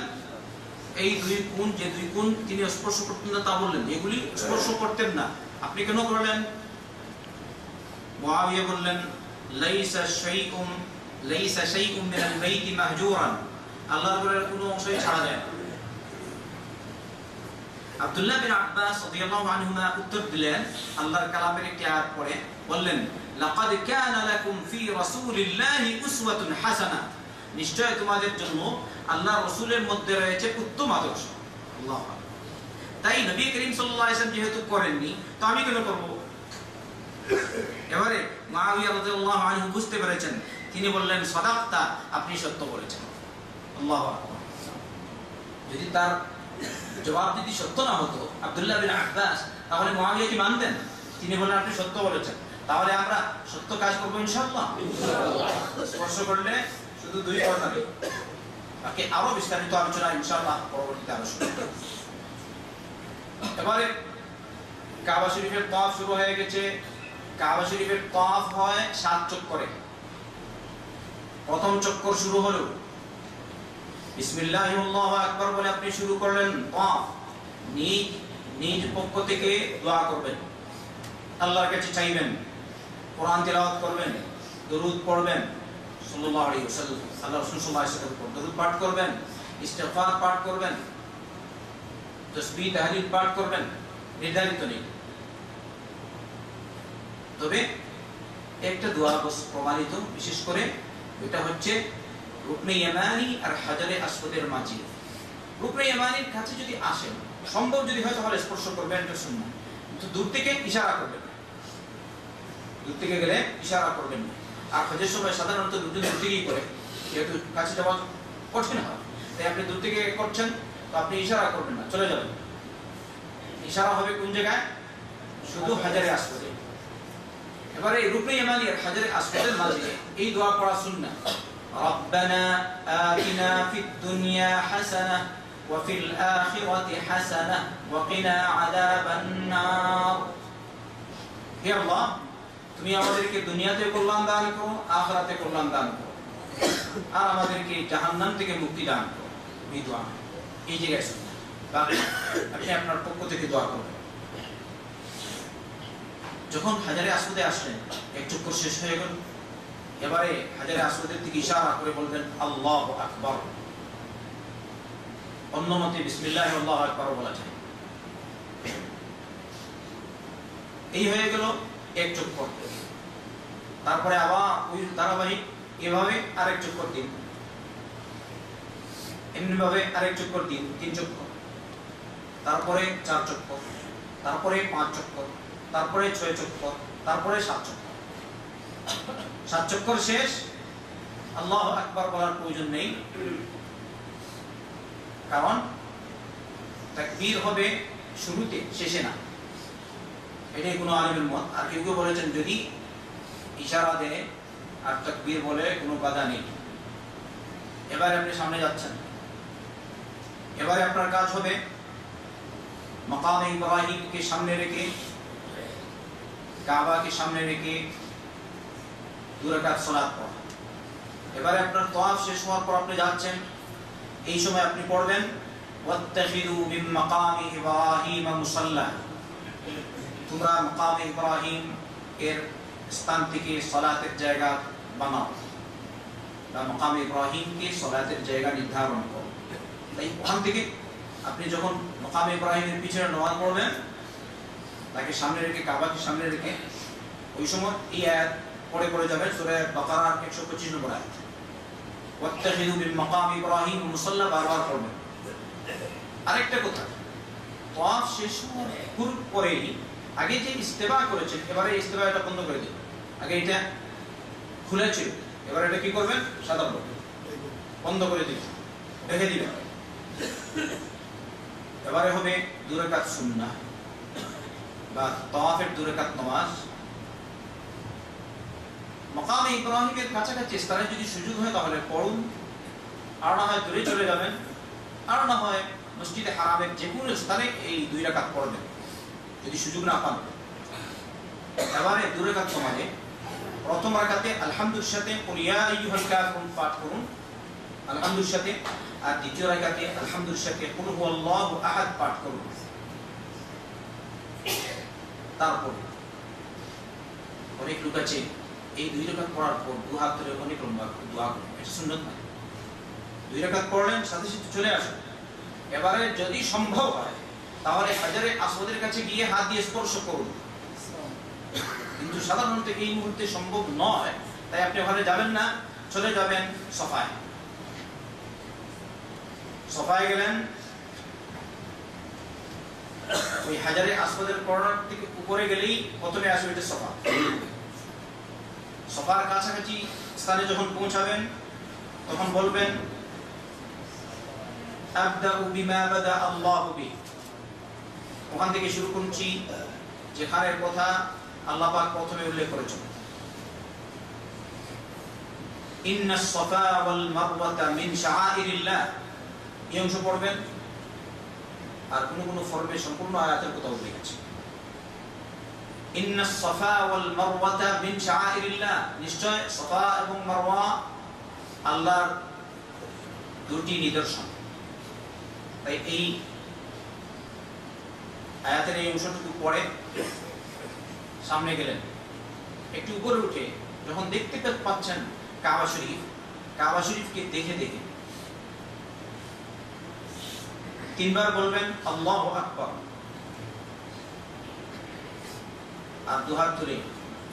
এই 2 কোণ, যে 2 কোণ তিনি স্পর্শ করতেন না তা বললেন, এগুলি স্পর্শ করতেন না, আপনি কেন করলেন? মুআবিয়া বললেন, লাইসা শাইউম মিনাল বাইতি মাহজুরান, আল্লাহর ঘরের কোনো অংশই ছাড়া যায় না। আব্দুল্লাহ বিন আব্বাস রাদিয়াল্লাহু আনহুমা উত্তর দিলেন, আল্লাহর কালামের একটি আয়াত পড়ে বললেন, লাকাদ কানা লাকুম ফি রাসূলিল্লাহি উসওয়াতুন হাসানাহ, নিশ্চয় তোমাদের জন্য আল্লাহর রাসূলের মধ্যে রয়েছে উত্তম আদর্শ। আল্লাহু আকবার। তাই নবী করিম সাল্লাল্লাহু আলাইহি ওয়াসাল্লাম যেহেতু করেননি, তো আমি কেন করব? এবারে মুআবিয়া রাদিয়াল্লাহু আনহু বুঝতে পেরেছেন, তিনি বললেন, সাদাকতা, আপনি সত্য বলেছেন। আল্লাহু আকবার। যদি তার জবাব যদি সত্য না হতো আব্দুল্লাহ বিন আব্বাস, তাহলে মুআবিয়া কি মানতেন? তিনি বললেন, আপনি সত্য বলেছেন, তাহলে আমরা সত্য কাজ করব ইনশাআল্লাহ। স্পর্শ করলে শুধু 2 কর্নারে, বাকি আরো বিস্তারিত আলোচনা ইনশাআল্লাহ পরবর্তীতে আলোচনা করব। এবারে কাবা শরীফের তাওয়াফ শুরু হয়ে গেছে। কাবা শরীফের তাওয়াফ হয় 7 চক্করে। প্রথম চক্কর শুরু হলো, বিসমিল্লাহি আল্লাহু আকবার বলে আপনি শুরু করলেন তাওয়াফ। নিজ পক্ষ থেকে দোয়া করবেন, আল্লাহর কাছে চাইবেন, কোরআন তেলাওয়াত করবেন, দরুদ পড়বেন সাল্লাল্লাহু আলাইহি ওয়াসাল্লাম, আল্লাহর রাসূল সাল্লাল্লাহু আলাইহি ওয়াসাল্লাম দরুদ পাঠ করবেন, ইস্তিগফার পাঠ করবেন, তাসবিহ তাহলিল পাঠ করবেন, নির্ধারিত নেই। তবে একটা দোয়া প্রমাণিত, বিশেষ করে এটা হচ্ছে রুকনে ইয়ামানি আর হাজারে আসওয়াদের মাঝে। রুকনে ইয়ামানির কাছে যদি আসেন, সম্ভব যদি হয় তাহলে স্পর্শ করবেন, এটা সুন্নাহ। কিন্তু দূর থেকে ইশারা করবেন, দূর থেকে গেলে ইশারা করবেন না। আর হজের সময় সাধারণত দূর থেকেই করে, যেহেতু কাছে যাওয়া কঠিন হয়, তাই আপনি দূর থেকে করছেন, তো আপনি ইশারা করবেন না, চলে যাবেন। ইশারা হবে কোন জায়গায়? শুধু হাজারে আসওয়াদে। এবারে রুকনে ইয়ামানি আর হাজারে আসওয়াদের মাঝে এই দোয়া পড়া সুন্নাহ। রব্বানা আতিনা ফিদ দুনিয়া হাসানাহ ওয়া ফিল আখিরাতি হাসানাহ ওয়া কিনা আযাবান নার। হে আল্লাহ, তুমি আমাদেরকে দুনিয়াতে কল্যাণ দান করো, আখিরাতে কল্যাণ দান করো, আর আমাদেরকে জাহান্নাম থেকে মুক্তি দান করো। এই দোয়া এই জায়গায় সুন্নাহ। আপনি আপনার পক্ষ থেকে দোয়া করবেন। যখন হাজারে আসওয়াদে আসলেন, 1 চক্কর শেষ হয়ে গেল, এবারে হাজারে আসওয়াদের দিকে ইশারা করে বলবেন আল্লাহু আকবার। অন্য মতে বিসমিল্লাহ আল্লাহু আকবার বলা যায়। এই হয়ে গেল এক চক্কর। তারপরে আবার ওই ধারাবাহিক এভাবে আরেক চক্কর দিন, এমনি ভাবে আরেক চক্কর দিন, 3 চক্কর, তারপরে 4 চক্কর, তারপরে 5 চক্কর, তারপরে 6 চক্কর, তারপরে 7 চক্কর। 7 চক্কর শেষ, আল্লাহু আকবার বলার প্রয়োজন নেই, কারণ তাকবীর হবে শুরুতে, শেষে না। এটাই কোনো আলেমের মত। আর কেউ কেউ বলেছেন যদি ইশারা দেয় আর তাকবীর বলে কোনো বাধা নেই। এবারে আপনি সামনে যাচ্ছেন, এবারে আপনার কাজ হবে মাকামে ইব্রাহিমকে সামনে রেখে, কাবাকে সামনে রেখে 2 রাকাত সালাত পড়া। এবারে আপনার তাওয়াফ শেষ হওয়ার পর আপনি যাচ্ছেন, এই সময় আপনি পড়বেন ওয়াত্তাখিযু মিন মাকামি ইব্রাহিম মুসাল্লা, তোমরা মাকামে ইব্রাহিম এর স্থান থেকে সালাতের জায়গা বানাও, বা মাকামে ইব্রাহিমকে সালাতের জায়গা নির্ধারণ করো। তাই ওখান থেকে আপনি যখন মাকামে ইব্রাহিমের পিছনে নামাজ পড়বেন, তাকে সামনে রেখে, কাবাকে সামনে রেখে, ওই সময় এই আয়াত পড়ে পড়ে যাবেন সূরা বাকারা 125 নম্বর আয়াত, ওয়াত্তাখিযু মিন মাকামি ইব্রাহিম মুসাল্লা, বারবার পড়বেন। আরেকটা কথা, তাওয়াফ শেষ হওয়ার পরেই আগে যে ইস্তেবা করেছেন, এবারে ইস্তেবাটা বন্ধ করে দিন। আগে এটা খুলে ছিল, এবারে এটা কি করবেন, সাদা বন্ধ করে দিবেন, রেখে দিবেন। এবারে হবে 2 রাকাত সুন্নাহ বা তাওয়াফের 2 রাকাত নামাজ। মাকামে ইব্রাহিমের কাছাকাছি স্থানে যদি সুযোগ হয় তাহলে পড়ুন, আর না হয় দূরে চলে যাবেন, আর না হয় মসজিদে হারামের যে কোনো স্থানে এই 2 রাকাত পড়বেন যদি সুযোগ না পান। এবারে 2 রাকাত নামাজে প্রথম রাকাতে আলহামদুলিল্লাহর সাথে কুল ইয়া আইয়ুহাল কাফিরুন পাঠ করুন আলহামদুলিল্লাহর সাথে, আর দ্বিতীয় রাকাতে আলহামদুলিল্লাহর সাথে কুল হুয়াল্লাহু আহাদ পাঠ করুন। তারপর অনেক লোক আছে এই 2 রাকাত পড়ার পর 2 হাত ধরে অনেক লম্বা দোয়া করে, এটা সুন্নাত নয়। 2 রাকাত পড়লেন, সাথে সাথে চলে আসুন। এবারে যদি সম্ভব হয় তাহলে হাজারে আসওয়াদের কাছে গিয়ে হাত দিয়ে স্পর্শ করুন, কিন্তু সাধারণত এই মুহূর্তে সম্ভব নয়। তাই আপনি ওখানে যাবেন না, চলে যাবেন সফায়। সফায় গেলেন, ওই হাজারে আসওয়াদের কর্নার থেকে উপরে গেলেই প্রথমে আসবে এটা সফা। সফার কাছাকাছি স্থানে যখন পৌঁছাবেন তখন বলবেন আবদাউ বিমা বাদা আল্লাহু বি, ওখান থেকে শুরু করছি যেখানের কথা আল্লাহ পাক প্রথমে উল্লেখ করেছেন। ইন্নাস সাফা ওয়াল মারওয়াতা মিন শাআইরিল্লাহ, এই অংশ পড়বেন। আর কোন ফর্মে সম্পূর্ণ আয়াতের কথা উল্লেখ আছে। ইন্নাস সাফা ওয়াল মারওয়াতা মিন শাআইরিল্লাহ, নিশ্চয় সাফা এবং মারওয়া আল্লাহর 2টি নিদর্শন। তাই এই আয়াতের এই অংশটুকু পড়ে সামনে গেলেন, একটু উপরে উঠে যখন দেখতে পাচ্ছেন কাবা শরীফ, কাবা শরীফকে দেখে দেখে 3 বার বলবেন আল্লাহু আকবার, আর 2 হাত তুলে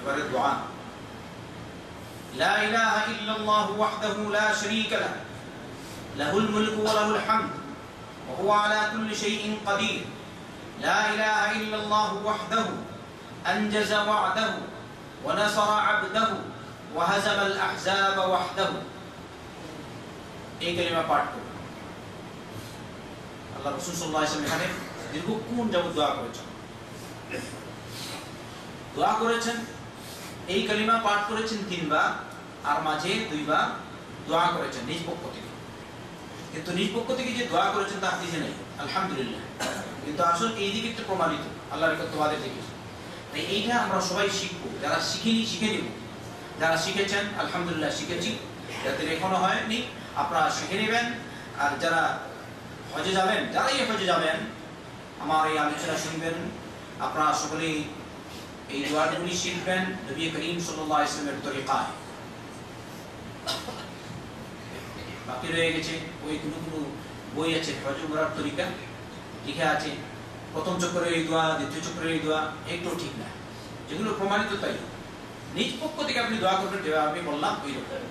এবারে দোয়া, লা ইলাহা ইল্লাল্লাহু ওয়াহদাহু লা শারীকা লাহু লাহুল মুলকু ওয়া লাহুল হামদ ওয়া হুয়া আলা কুল্লি শাইইন কাদির, লা ইলাহা ইল্লাল্লাহু ওয়াহদাহু আনজাযা ওয়া'দাহু ওয়া নাসারা 'abদাহু ওয়া হাযামাল আহযাবা ওয়াহদাহু। এই কালিমা পাঠ করুন। আল্লাহ রাসূল সাল্লাল্লাহু আলাইহি ওয়াসাল্লাম এখানে দীর্ঘক্ষণ যাবত দোয়া করেছেন। এই কালিমা পাঠ করেছেন 3 বার, আর মাঝে 2 বার দোয়া করেছেন নিজ পক্ষ থেকে। কিন্তু নিজ পক্ষ থেকে যে দোয়া করেছেন তা হাদিসে নেই, আলহামদুলিল্লাহ। কিন্তু আসল এই দিকে একটু প্রমাণিত আল্লাহর কর্তৃত্বাদের থেকে। তাই এইটা আমরা সবাই শিখবো, যারা শিখিনি শিখে নেব, যারা শিখেছেন আলহামদুলিল্লাহ শিখেছি, যাদের এখনো হয়নি আপনারা শিখে নেবেন। আর যারা হজে যাবেন, যারাই হজে যাবেন আমার এই আলোচনা শুনবেন, আপনারা সকলেই এই দোয়াগুলি শিখবেন নবী করিম সাল্লাল্লাহু আলাইহি ওয়াসাল্লামের তরিকায়। বাকি রয়ে গেছে। ওই কোনো কোনো বই আছে হজ উমরার তরিকা, লিখে আছে প্রথম চক্করে এই দোয়া, দ্বিতীয় চক্করে এই দোয়া, একটু ঠিক না। যেগুলো প্রমাণিত তাই নিজ পক্ষ থেকে আপনি দোয়া করবেন যেভাবে আমি বললাম ওই রকম।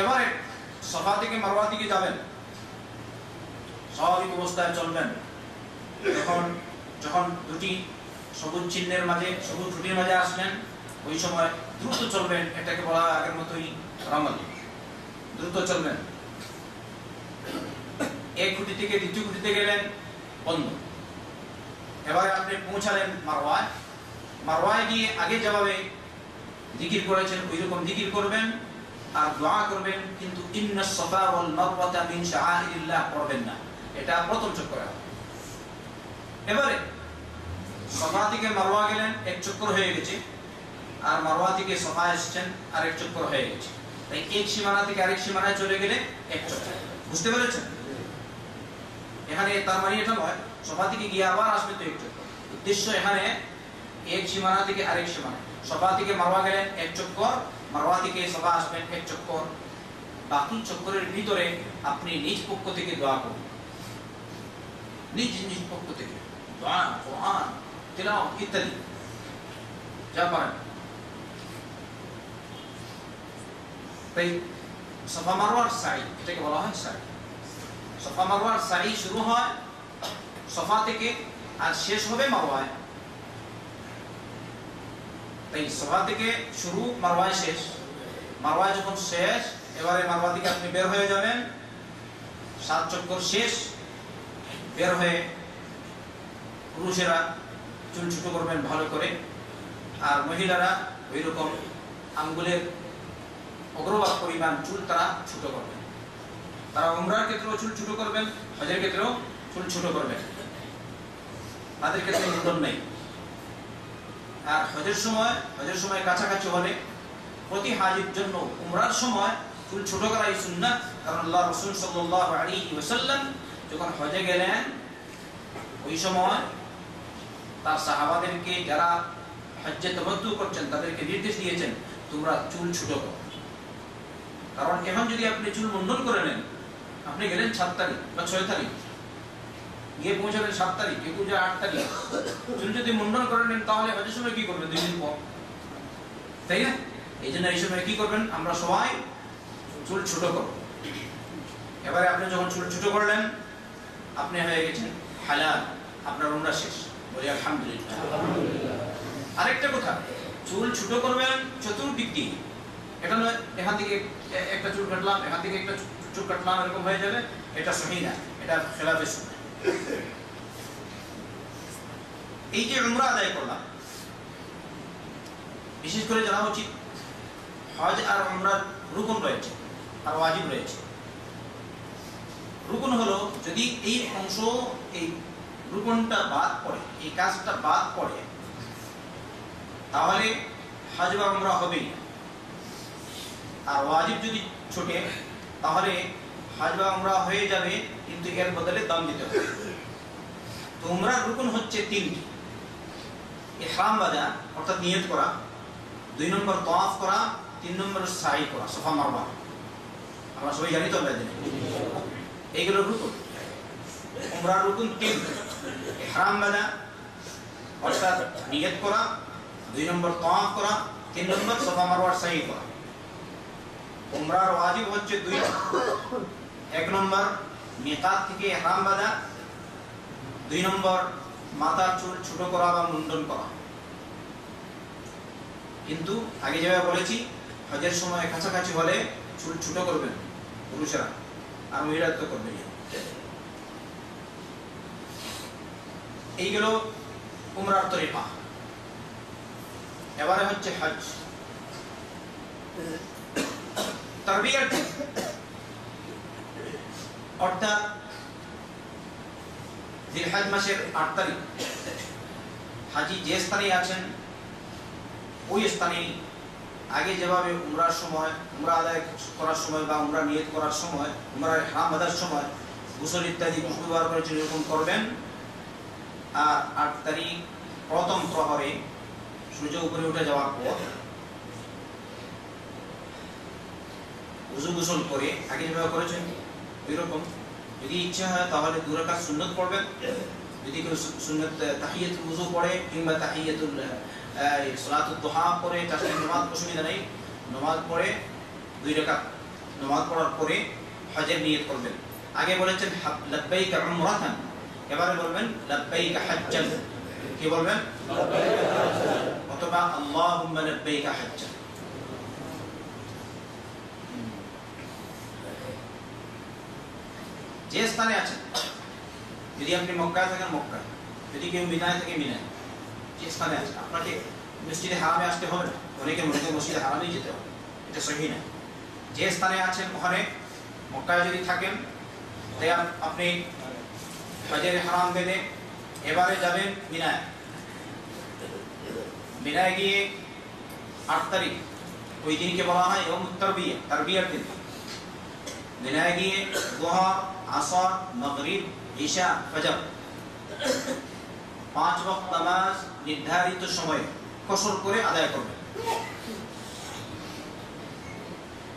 এবারে সফা থেকে মারওয়া দিকে যাবেন, স্বাভাবিক অবস্থায় চলবেন। যখন দুটি সবুজ চিহ্নের মাঝে, সবুজ রুটির মাঝে আসবেন, ওই সময় দ্রুত চলবেন। এটাকে বলা হয় আগের মতোই রমল, দ্রুত চলবেন। এক খুঁটি থেকে দ্বিতীয় খুঁটিতে গেলেন, বন্ধ। এবারে আপনি পৌঁছালেন মারওয়ায়। মারওয়ায় গিয়ে আগে যেভাবে জিকির করেছেন ওই রকম জিকির করবেন আর দোয়া করবেন, কিন্তু ইন্নাস সাফা ওয়াল মারওয়াতা মিন শাআইরিল্লাহ পড়বেন না। এটা প্রথম চক্করে। এবারে সফা থেকে মারওয়া গেলেন, এক চক্কর হয়ে গেছে, আর মারওয়া থেকে সফা এসেছেন, আর এক চক্কর হয়ে গেছে। তাই এক সীমানা থেকে আরেক সীমানায় চলে গেলে এক চক্কর। বুঝতে পেরেছেন? এখানে তার মানে এটা নয় সফা থেকে গিয়ে আবার আসবে তো এক চক্কর। উদ্দেশ্য এখানে এক সীমানা থেকে আরেক সীমানা। সফা থেকে মারওয়া গেলেন এক চক্কর, মারওয়া থেকে সফা আসবেন এক চক্কর। বাকি চক্করের ভিতরে আপনি নিজ পক্ষ থেকে দোয়া করুন, নিজ পক্ষ থেকে দোয়া, কোরআন তেলাওয়াত ইত্যাদি যা পারেন। তাই সফা মারওয়ার সাই, এটাকে বলা হয় সাই। সফা মারওয়ার সাই শুরু হয় সফা থেকে আর শেষ হবে মারওয়ায়। তাই সফা থেকে শুরু, মারওয়ায় শেষ। মারওয়ায় যখন শেষ, এবারে মারওয়া থেকে আপনি বের হয়ে যাবেন, 7 চক্কর শেষ। বের হয়ে পুরুষেরা চুল ছোট করবেন ভালো করে, আর মহিলারা ওই রকম আঙ্গুলের অগ্রভাগ পরিমাণ চুল তারা ছোট করবেন। তারা উমরার ক্ষেত্রেও চুল ছোট করবেন, হজের ক্ষেত্রেও চুল ছোট করবেন, তাদের ক্ষেত্রে মুন্ডন নেই। আর হজের সময় কাছাকাছি হলে প্রতি হাজির জন্য উমরার সময় চুল ছোট করাই সুন্নাত। কারণ আল্লাহ রাসূল সাল্লাল্লাহু আলাইহি ওয়াসাল্লাম যখন হজে গেলেন ওই সময় তার সাহাবাদেরকে, যারা হজ্জে তামাত্তু করছেন, তাদেরকে নির্দেশ দিয়েছেন তোমরা চুল ছোট করো। কারণ এখন যদি আপনি চুল মুন্ডন করে নেন, আপনি গেলেন 7 তারিখ বা 6 তারিখ, গিয়ে পৌঁছাবেন 7 তারিখ, কেউ পৌঁছে 8 তারিখ, চুল যদি মুন্ডন করে নেন তাহলে হজের সময় কি করবেন? 2 দিন পর, তাই না? এই জন্য এই সময় কি করবেন? আমরা সবাই চুল ছোট করব। এবারে আপনি যখন চুল ছোট করলেন, আপনি হয়ে গেছেন হালাল, আপনার উমরা শেষ। বলি আলহামদুলিল্লাহ। আরেকটা কথা, চুল ছোট করবেন চতুর্দিক দিয়ে। এটা নয় এখান থেকে একটা চুল কাটলাম, এখান থেকে একটা চুল কাটলাম, এরকম হয়ে যাবে, এটা সহি না, এটা খেলাফে সুন্নাহ। এই যে উমরা আদায় করলাম, বিশেষ করে জানা উচিত হজ আর উমরার রুকন রয়েছে আর ওয়াজিব রয়েছে। রুকন হলো যদি এই অংশ, এই রুকনটা বাদ পড়ে, এই কাজটা বাদ পড়ে, তাহলে হজ বা উমরা হবেই না। আর ওয়াজিব যদি ছোটে তাহলে হজ বা উমরা হয়ে যাবে, কিন্তু এর বদলে দাম দিতে হবে। তো উমরার রুকন হচ্ছে 3টি। ইহরাম বাঁধা অর্থাৎ নিয়ত করা, 2 নম্বর তাওয়াফ করা, 3 নম্বর সাই করা, সাফা মারওয়া। আমরা সবাই জানি তো আমরা জানি এইগুলো রুকন। উমরার রুকন 3, ইহরাম বাঁধা অর্থাৎ নিয়ত করা, 2 নম্বর তাওয়াফ করা, 3 নম্বর সাফা মারওয়ার সাই করা। উমরার ওয়াজিব হচ্ছে 2। 1 নম্বর মিকাত থেকে ইহরাম বাঁধা, 2 নম্বর মাথার চুল ছোট করা বা মুন্ডন করা। কিন্তু আগে যেভাবে বলেছি, হজের সময় কাছাকাছি হলে চুল ছোট করবেন পুরুষেরা, আর মহিলারা তো করবেন। এইগুলো উমরার তরিকা। এবারে হচ্ছে হজ। তারবিয়াত অর্থাৎ জিলহজ মাসের 8 তারিখ হাজি যে স্থানে আছেন ওই স্থানে আগে যেভাবে উমরার সময়, উমরা আদায় করার সময় বা উমরা নিয়ত করার সময়, উমরার ইহরাম বাঁধার সময় গোসল ইত্যাদি ব্যবহার করেছেন, এরকম করবেন। আর 8 তারিখ প্রথম প্রহরে সূর্য উপরে উঠে যাওয়ার পর উযু গোসল করে আগে যেভাবে করেছেন ওই রকম যদি ইচ্ছা হয় তাহলে 2 রাকাত সুন্নাত পড়বেন। যদি কেউ সুন্নাত তাহিয়াতুল উযু পড়ে কিংবা তাহিয়াতুল সালাতুদ দুহা পড়ে তাহলে নামাজ অসুবিধা নেই। নামাজ পড়ে 2 রাকাত নামাজ পড়ার পরে হজের নিয়ত করবেন। আগে বলেছেন লাব্বাইকা উমরাতান, এবারে বলবেন লাব্বাইকা হাজ্জান। কি বলবেন? লাব্বাইকা হাজ্জান অথবা আল্লাহুম্মা লাব্বাইকা হাজ্জান। যে স্থানে আছেন, যদি আপনি মক্কায় থাকেন মক্কায়, যদি কেউ মিনায় থাকে মিনায়, যে স্থানে আছেন আপনাকে মসজিদে হারামে আসতে হবে না। অনেকে মনে করে মসজিদে হারামেই যেতে হবে, এটা সহি না। যে স্থানে আছেন ওখানে মক্কায় যদি থাকেন তাই আপনি হজের হারাম বেঁধে এবারে যাবেন মিনায়। মিনায় গিয়ে 8 তারিখ ওই দিনকে বলা হয় ইয়াউমুত তারবিয়া, তারবিয়ার দিন। মিনায় গিয়ে যোহর, আসর, মাগরিব, ইশা, ফজর 5 ওয়াক্ত নামাজ নির্ধারিত সময়ে কসর করে আদায় করবেন।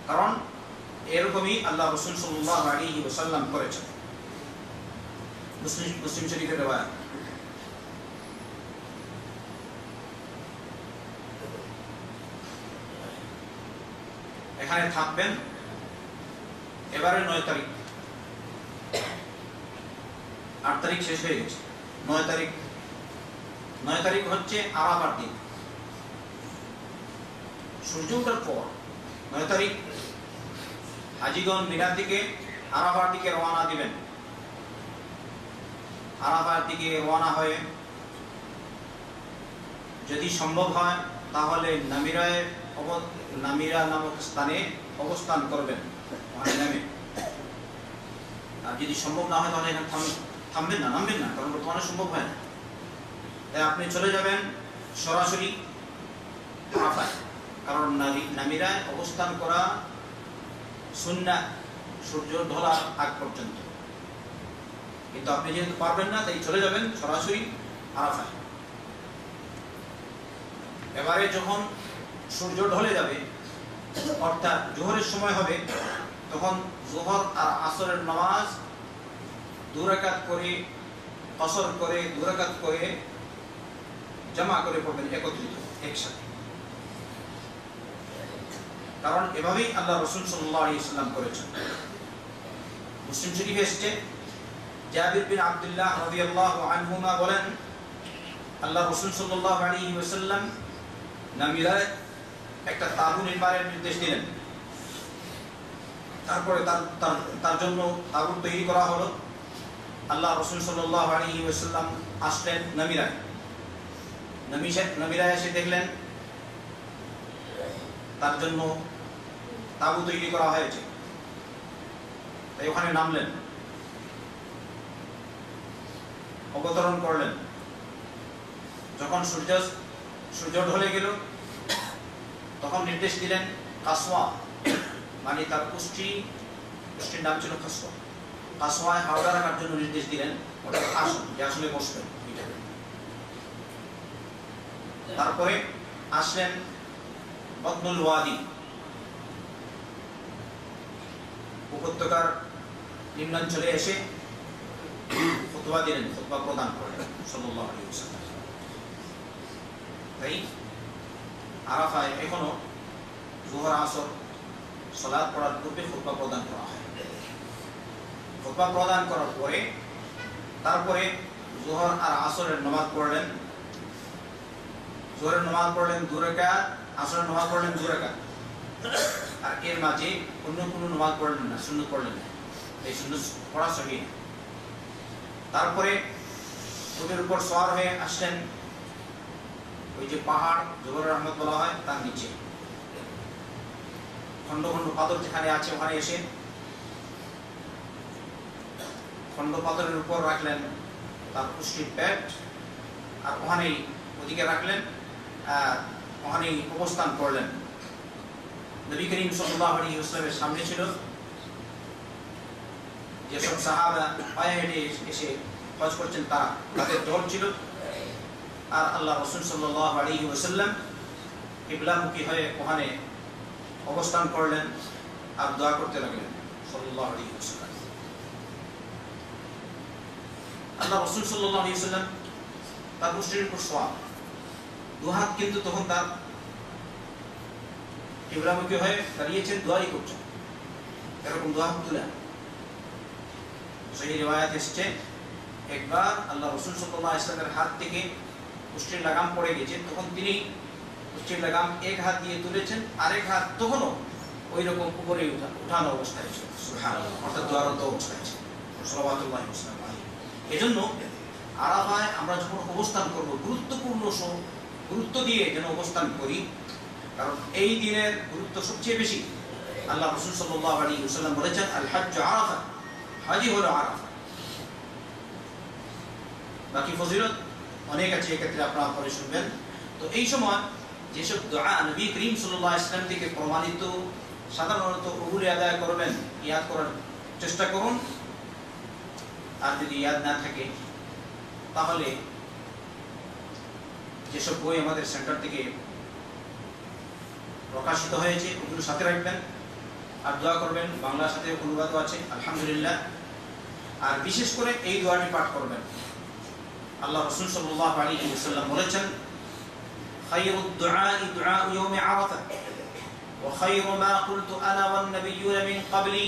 কারণ এরকমই আল্লাহ রাসূল সাল্লাল্লাহু আলাইহি ওয়াসাল্লাম করেছেন। মুসলিম শরীফের riwayat। এখানে থাকবেন এবারে 9 তারিখ। 8 তারিখ শেষ হয়ে গেছে, 9 তারিখ। 9 তারিখ হচ্ছে আরাফার দিন। সূর্য ওঠার পর 9 তারিখ হাজিগণ মিনার দিকে আরাফার দিকে রওনা দিবেন। আরাফার দিকে রওনা হয়ে যদি সম্ভব হয় তাহলে নামিরা নামক স্থানে অবস্থান করবেন ওখানে নামে। আর যদি সম্ভব না হয় তাহলে এখানে থামবেন না, নামবেন না, কারণ বর্তমানে সম্ভব হয় না। তাই আপনি চলে যাবেন সরাসরি আরাফায়, কারণ নামিরায় অবস্থান করা সুন্নাহ সূর্য ঢলার আগ পর্যন্ত। কিন্তু আপনি যেহেতু পারবেন না তাই চলে যাবেন সরাসরি আরাফায়। এবারে যখন সূর্য ঢলে যাবে অর্থাৎ জোহরের সময় হবে, তখন জোহর আর আসরের নামাজ 2 রাকাত করে কসর করে 2 রাকাত করে জমা করে পড়বেন একত্রিত একসাথে। কারণ এভাবেই আল্লাহ রাসূল সাল্লাল্লাহু আলাইহি ওয়াসাল্লাম করেছেন। মুসলিম শরীফে এসেছে জাবির বিন আব্দুল্লাহ রাদিয়াল্লাহু আনহুমা বলেন আল্লাহ রাসূল সাল্লাল্লাহু আলাইহি ওয়াসাল্লাম নামিরায় একটা তাঁবু নির্মাণের নির্দেশ দিলেন। তারপরে তার জন্য তাঁবু তৈরি করা হলো। আল্লাহ রাসূল সাল্লাল্লাহু আলাইহি ওয়াসাল্লাম আসলেন নামিরায়। নামিরায় এসে দেখলেন তার জন্য তাঁবু তৈরি করা হয়েছে, তাই ওখানে নামলেন, অবতরণ করলেন। যখন সূর্য ঢলে গেল তখন নির্দেশ দিলেন কাসওয়া, মানে তার পুষ্টির নাম ছিল কাসওয়া। কাসওয়ায় হাওড়া রাখার জন্য নির্দেশ দিলেন, ওটা আসন, যে আসলে বসবেন। তারপরে আসলেন বদনুল ওয়াদি, উপত্যকার নিম্নাঞ্চলে এসে খুতবা দিলেন, খুতবা প্রদান করলেন সাল্লাল্লাহু আলাইহি ওয়াসাল্লাম। তাই আরাফায় এখনো যোহর আসর সালাত পড়ার পূর্বে খুতবা প্রদান করা হয়। খুতবা প্রদান করার পরে তারপরে যোহর আর আসরের নামাজ পড়লেন। যোহরের নামাজ পড়লেন 2 রাকাত, আসরের নামাজ পড়লেন 2 রাকাত। আর এর মাঝে অন্য কোনো নামাজ পড়লেন না, সুন্নত পড়লেন না। এই সুন্নত পড়া সহি না। তারপরে উটের উপর সওয়ার হয়ে আসলেন ওই যে পাহাড় জবর রহমত বলা হয় তার নিচে, খন্ড খন্ড পাথর যেখানে আছে ওখানে এসে খন্ড পাথরের উপর রাখলেন তার পুষ্টির পেট, আর ওখানেই ওদিকে রাখলেন, ওখানেই অবস্থান করলেন। নবী করিম সাল্লাল্লাহু আলাইহি ওয়াসাল্লামের সামনে ছিল যেসব সাহাবা পায়ে হেঁটে এসে হজ করছেন তাদের দল ছিল, আর আল্লাহ রাসূল সাল্লাল্লাহু আলাইহি ওয়াসাল্লাম কিবলামুখী হয়ে ওখানে অবস্থান করলেন। আর দোয়া করতে লাগলেন সাল্লাল্লাহু আলাইহি ওয়াসাল্লাম। আল্লাহ রাসূল সাল্লাল্লাহু আলাইহি ওয়াসাল্লাম তার মুষ্টির উপর শোয়া, দুহাত কিন্তু তখন তার কিবলামুখী হয়ে দাঁড়িয়েছেন, দোয়াই করছেন, এরকম দুহাত তুলে। সেই রিওয়ায়াত এসছে একবার আল্লাহ রাসূল সাল্লাল্লাহু আলাইহি ওয়াসাল্লামের হাত থেকে মুষ্টির লাগাম পড়ে গেছে, তখন তিনি মুষ্টির লাগাম এক হাত দিয়ে তুলেছেন, আরেক হাত তখনও ওই রকম উপরে উঠানো অবস্থায় ছিল, সুবহানাল্লাহ, অর্থাৎ দোয়ারত অবস্থায় ছিল সাল্লাল্লাহু আলাইহি ওয়াসাল্লাম। এজন্য আরাফায় আমরা যখন অবস্থান করব গুরুত্ব দিয়ে যেন অবস্থান করি, কারণ এই দিনের গুরুত্ব সবচেয়ে বেশি। আল্লাহ রাসূল সাল্লাল্লাহু আলাইহি ওয়াসাল্লাম বলেছেন, আল হাজ্জু আরাফা, হাজই হলো আরাফা। বাকি ফজিলত অনেক আছে, এক্ষেত্রে আপনারা পরে শুনবেন। তো এই সময় যেসব দোয়া নবী করিম সাল্লাল্লাহু আলাইহি ওয়াসাল্লাম থেকে প্রমাণিত, সাধারণত ওগুলি আদায় করবেন, ইয়াদ করার চেষ্টা করুন। আর যদি ইয়াদ না থাকে তাহলে যেসব বই আমাদের সেন্টার থেকে প্রকাশিত হয়েছে ওগুলো সাথে রাখবেন আর দোয়া করবেন। বাংলার সাথে অনুবাদও আছে আলহামদুলিল্লাহ। আর বিশেষ করে এই দোয়াটি পাঠ করবেন। আল্লাহ রাসূল সাল্লাল্লাহু আলাইহি ওয়াসাল্লাম বলেছেন, খায়রুদ দুআই দুআউ ইয়াউমি আরাফা ওয়া খায়রু মা কুলতু আনা ওয়ান নাবিয়্যুনা মিন ক্বাবলি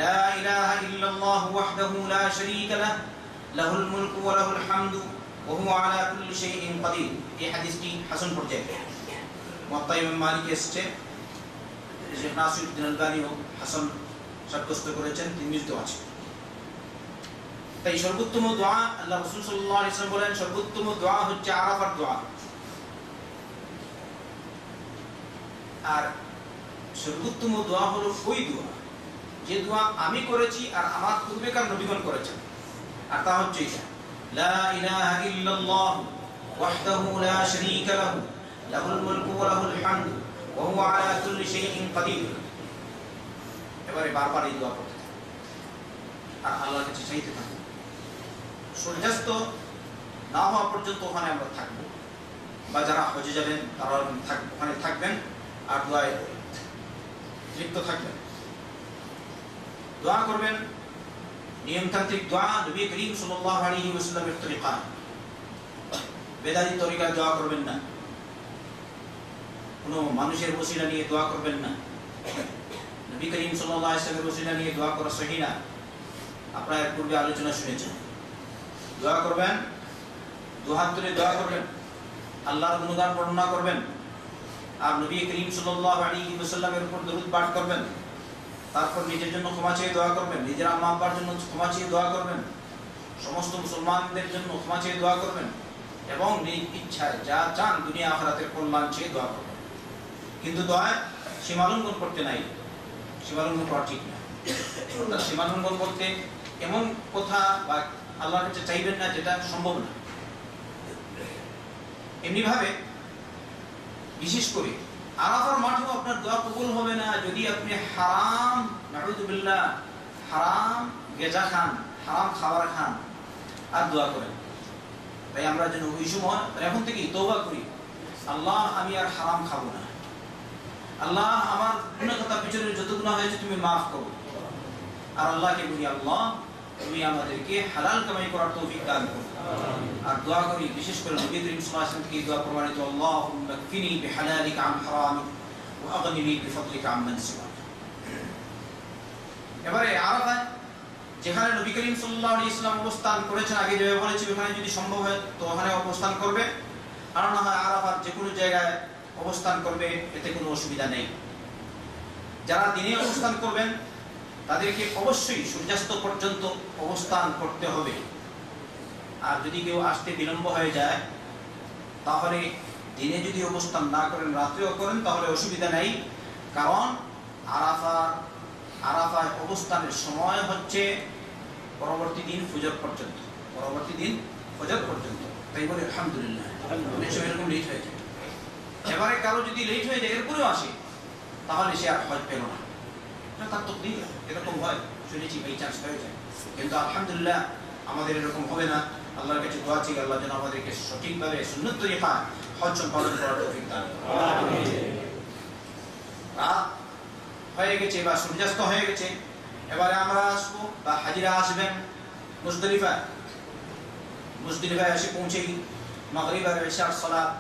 লা ইলাহা ইল্লাল্লাহু ওয়াহদাহু লা শারীকা লাহু লাহুল মুলকু ওয়া লাহুল হামদু ওয়া হুয়া আলা কুল্লি শাইইন কাদির। এই হাদিসটি হাসান পর্যায়ে মুওয়াত্তা ইমাম মালিক এসেছে, শেখ নাসিরউদ্দিন আলবানীও হাসান সাব্যস্ত করেছেন, তিরমিজিতেও আছে। তাই সর্বোত্তম দোয়া, আল্লাহ রাসূল সাল্লাল্লাহু আলাইহি ওয়াসাল্লাম বলেন, সর্বোত্তম দোয়া হচ্ছে আরাফার দোয়া। আর সর্বোত্তম দোয়া হলো ওই দোয়া যে দোয়া আমি করেছি আর আমার পূর্বেকার নবীগণ করেছেন, আর তা হচ্ছে এটা, লা ইলাহা ইল্লাল্লাহ ওয়াহদাহু লা শারীকা লাহু লাহুল মুলকু ওয়া লাহুল হামদু ওয়া হুয়া আলা কুল্লি শাইইন কাদির। এবারে বারবার এই দোয়া করতে থাকুন আর আল্লাহর কাছে চাইতে থাকুন। সূর্যাস্ত না হওয়া পর্যন্ত ওখানে আমরা থাকবো, বা যারা হজে যাবেন তারা ওখানে থাকবেন আর দোয়ায় লিপ্ত থাকবেন, দোয়া করবেন। নিয়মতান্ত্রিক দোয়া নবী করিম সাল্লাল্লাহু আলাইহি ওয়াসাল্লামের তরিকা, বেদাতি তরিকায় দোয়া করবেন না, কোনো মানুষের ওসিলা নিয়ে দোয়া করবেন না। নবী করিম সাল্লাল্লাহু আলাইহি ওয়াসাল্লামের ওসিলা নিয়ে দোয়া করা সহিহ না, আপনারা এর পূর্বে আলোচনা শুনেছেন। দোয়া করবেন, দুহাত তুলে দোয়া করবেন, আল্লাহর গুণগান বর্ণনা করবেন, আর নবী করিম সাল্লাল্লাহু আলাইহি ওয়াসাল্লামের উপর দরুদ পাঠ করবেন। তারপর নিজের জন্য ক্ষমা চেয়ে দোয়া করবেন, নিজের আম্মা আব্বার জন্য ক্ষমা চেয়ে দোয়া করবেন, সমস্ত মুসলমানদের জন্য ক্ষমা চেয়ে দোয়া করবেন, এবং নিজ ইচ্ছায় যা চান দুনিয়া আখিরাতের কল্যাণ চেয়ে দোয়া করবেন। কিন্তু দোয়ায় সীমালঙ্ঘন করতে নাই, সীমালঙ্ঘন করা ঠিক না। সীমালঙ্ঘন করতে এমন কথা বা আল্লাহর কাছে চাইবেন না যেটা সম্ভব না। এমনি ভাবে বিশেষ করে আরাফার মাঠেও আপনার দোয়া কবুল হবে না যদি আপনি হারাম, নাউযুবিল্লাহ, হারাম গেজা খান, হারাম খাবার খান আর দোয়া করেন। তাই আমরা যেন ওই সময় এখন থেকেই তওবা করি, আল্লাহ আমি আর হারাম খাবো না, আল্লাহ আমার গুনাহ কথা পিছনে যত গুনাহ হয়েছে তুমি মাফ করো। আর আল্লাহকে বলি, আল্লাহ তুমি আমাদেরকে হালাল কামাই করার তৌফিক দান করো। আর দোয়া করি বিশেষ করে নবী করিম সাল্লাল্লাহু আলাইহি ওয়াসাল্লাম থেকে দোয়া প্রমাণিত, আল্লাহুম্মা কফিনি বিহালালিকা আন হারামিক ওয়া আগনিনি বিফদলিকা আম্মান সিওয়াক। এবারে আরাফায় যেখানে নবী করিম সাল্লাল্লাহু আলাইহি ওয়াসাল্লাম অবস্থান করেছেন, আগে যেভাবে বলেছি ওখানে যদি সম্ভব হয় তো ওখানে অবস্থান করবে, আর না হয় আরাফার যে কোনো জায়গায় অবস্থান করবে, এতে কোনো অসুবিধা নেই। যারা দিনে অবস্থান করবেন তাদেরকে অবশ্যই সূর্যাস্ত পর্যন্ত অবস্থান করতে হবে। আর যদি কেউ আসতে বিলম্ব হয়ে যায় তাহলে দিনে যদি অবস্থান না করেন, রাত্রেও করেন, তাহলে অসুবিধা নেই। কারণ আরাফায় অবস্থানের সময় হচ্ছে পরবর্তী দিন ফজর পর্যন্ত, পরবর্তী দিন ফজর পর্যন্ত। তাই বলে আলহামদুলিল্লাহ, অনেক সময় এরকম লেট হয়ে যায়। এবারে কারো যদি লেট হয়ে যায় এরপরেও আসে, তাহলে সে আর হজ পেল না, তার তো এরকম হয়, শুনেছি বাই চান্স হয়ে যায়। কিন্তু আলহামদুলিল্লাহ আমাদের এরকম হবে না। আল্লাহর কাছে দোয়া চাই, আল্লাহ যেন আমাদেরকে সঠিকভাবে সুন্নাত তরিকায় হজ সম্পাদন করার তৌফিক দান করেন। হয়ে গেছে বা সূর্যাস্ত হয়ে গেছে, এবারে আমরা আসবো বা হাজিরা আসবেন মুজদালিফায়। মুজদালিফায় এসে পৌঁছেই মাগরিব আর ইশার সালাত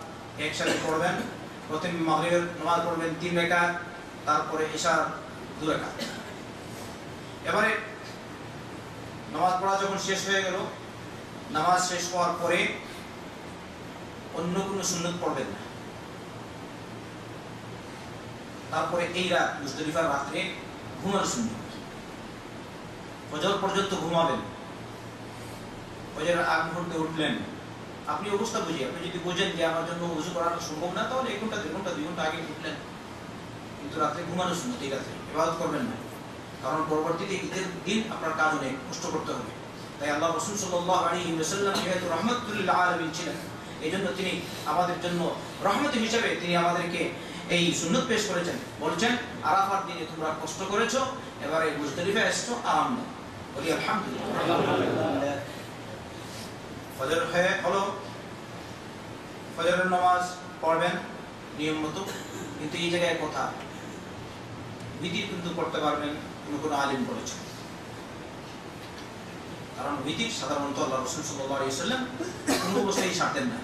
একসাথে পড়বেন। প্রথমে মাগরিবের নামাজ পড়বেন 3 রাকাত, তারপরে ইশার 2 রাকাত। এবারে নামাজ পড়া যখন শেষ হয়ে গেল, নামাজ শেষ হওয়ার পরে অন্য কোনো সুন্নত পড়বেন না। তারপরে এই রাত মুজদালিফার রাত্রে ঘুমার সুন্নত, ফজর পর্যন্ত ঘুমাবেন। ফজরের আগ মুহূর্তে উঠলেন, আপনি অবস্থা বুঝে, আপনি যদি বোঝেন যে আমার জন্য ওযু করাটা সম্ভব না, তাহলে 1 ঘন্টা 2 ঘন্টা 2 ঘন্টা আগে উঠলেন, কিন্তু রাত্রে ঘুমানো সুন্নত। এই রাত্রে ইবাদত করবেন না, কারণ পরবর্তীতে ঈদের দিন আপনার কাজ অনেক কষ্ট করতে হবে। তাই আল্লাহ রাসূল সাল্লাল্লাহু আলাইহি ওয়াসাল্লাম যেহেতু রাহমাতুল লিল আলামিন ছিলেন, এইজন্য তিনি আমাদের জন্য রহমত হিসেবে তিনি আমাদেরকে এই সুন্নত পেশ করেছেন। বলছেন আরাফার দিনে তোমরা কষ্ট করেছো, এবারে মুজদালিফায় এসছো আরাম নাও। বলি আলহামদুলিল্লাহ। ফজর হলো, ফজরের নামাজ পড়বেন নিয়ম মতো, কিন্তু এই জায়গায় কথা, বিতির কিন্তু করতে পারবেন কোনো আলিম বলেছেন। কারণ বিতির সাধারণত আল্লাহ রাসূল সাল্লাল্লাহু আলাইহি ওয়াসাল্লাম কোনো অবস্থায় ছাড়তেন না,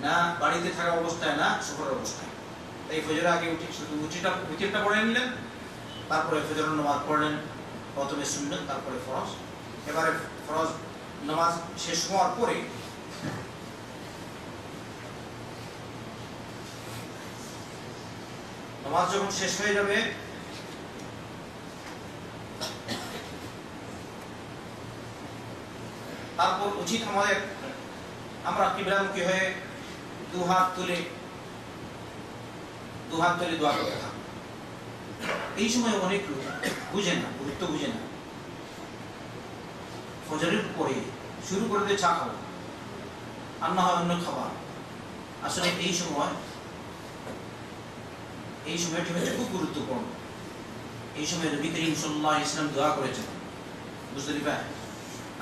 না বাড়িতে থাকা অবস্থায়, না সফরের অবস্থায়। তাই ফজরের আগে উঠে শুধু বিতিরটা পড়ে নিলেন, তারপরে ফজরের নামাজ পড়লেন, প্রথমে সুন্নাত তারপরে ফরজ। এবারে ফরজ নামাজ শেষ হওয়ার পরে নামাজ যখন শেষ হয়ে যাবে, তারপর উচিত আমাদের আমরা কিবলামুখী হয়ে দু হাত তুলে দোয়া করতে থাকবো। এই সময় অনেক লোক বুঝে না, গুরুত্ব বুঝে না, ফজরের পরে শুরু করে দিয়ে চা খাবো আর না হয় অন্য খাবার। আসলে এই সময়টি হচ্ছে খুব গুরুত্বপূর্ণ। এই সময় নবী করিম সাল্লাল্লাহু আলাইহি ওয়াসাল্লাম দোয়া করেছেন। মুজদালিফা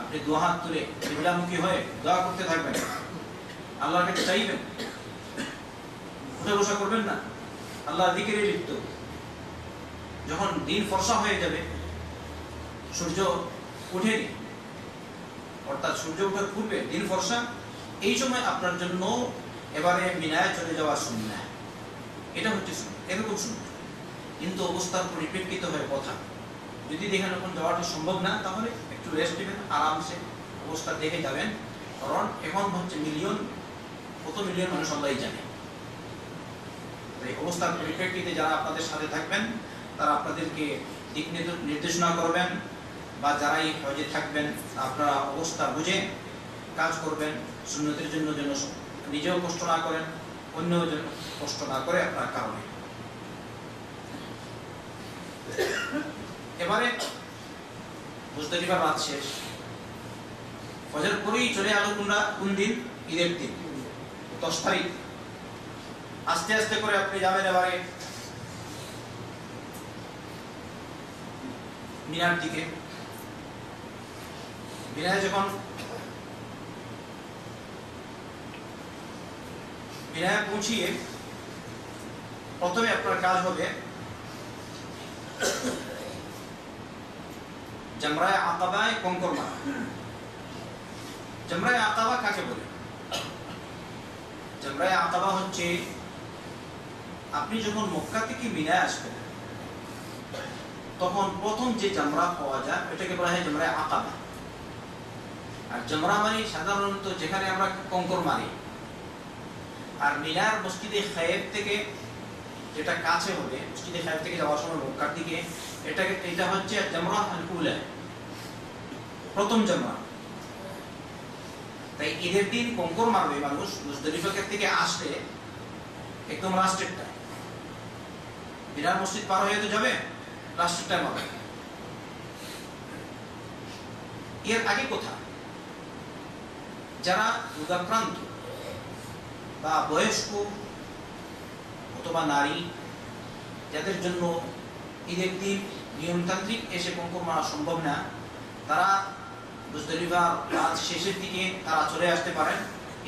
আপনি দু হাত তুলে কিবলামুখী হয়ে দোয়া করতে থাকবেন, আল্লাহর কাছে চাইবেন, উঠে বসা করবেন না, আল্লাহর জিকিরে লিপ্ত। যখন দিন ফর্সা হয়ে যাবে, সূর্য ওঠেনি, অর্থাৎ সূর্য ওঠার পূর্বে দিন ফর্সা, এই সময় আপনার জন্য এবারে মিনায় চলে যাওয়া সুন্নাহ। এটা হচ্ছে সুন্নাহ, এরকম সুন্নাহ। কিন্তু অবস্থার পরিপ্রেক্ষিত হয়ে কথা, যদি দেখেন এখন যাওয়াটা সম্ভব না, তাহলে একটু রেস্ট নেবেন, আরামসে অবস্থা দেখে যাবেন। কারণ এখন হচ্ছে কত মিলিয়ন মানুষ আল্লাহই জানে। এই অবস্থার পরিপ্রেক্ষিতে যারা আপনাদের সাথে থাকবেন, তারা আপনাদেরকে দিক নির্দেশনা করবেন, বা যারাই হজে থাকবেন আপনারা অবস্থা বুঝে কাজ করবেন, সুন্নতের জন্য যেন নিজেও কষ্ট না করেন, অন্যও যেন কষ্ট না করে আপনার কারণে। এবারে মুজদালিফার রাত শেষ, ফজর পরেই চলে আলো কোন দিন? ঈদের দিন, 10 তারিখ। আস্তে আস্তে করে আপনি যাবেন এবারে মিনার দিকে। মিনায় যখন মিনায় পৌঁছিয়ে প্রথমে আপনার কাজ হবে জামরায়ে আকাবায় কঙ্কর মারা। জামরায়ে আকাবা কাকে বলে? জামরায়ে আকাবা হচ্ছে আপনি যখন মক্কা থেকে মিনায় আসবেন, তখন প্রথম যে জামরা পাওয়া যায় ওটাকে বলা হয় জামরায়ে আকাবা। আর জামরা মানে সাধারণত যেখানে আমরা কঙ্কর মারি। আর মিনার মসজিদে খায়েব থেকে যেটা কাছে হবে, মসজিদে খায়েব থেকে যাওয়ার সময় মক্কার দিকে, এটা হচ্ছে জামরা আল উলা, প্রথম জামরা। তাই ঈদের দিন কঙ্কর মারবে মানুষ মুজদালিফা থেকে আসলে একদম লাস্টেরটা। মিনার মসজিদ পার হয়ে তো যাবে, লাস্টেরটা মারবে। এর আগে কথা, যারা রোগাক্রান্ত বা বয়স্ক অথবা নারী, যাদের জন্য ঈদের দিন নিয়মতান্ত্রিক এসে কঙ্কর মারা সম্ভব না, তারা মুজদালিফার রাত শেষের দিকে তারা চলে আসতে পারেন,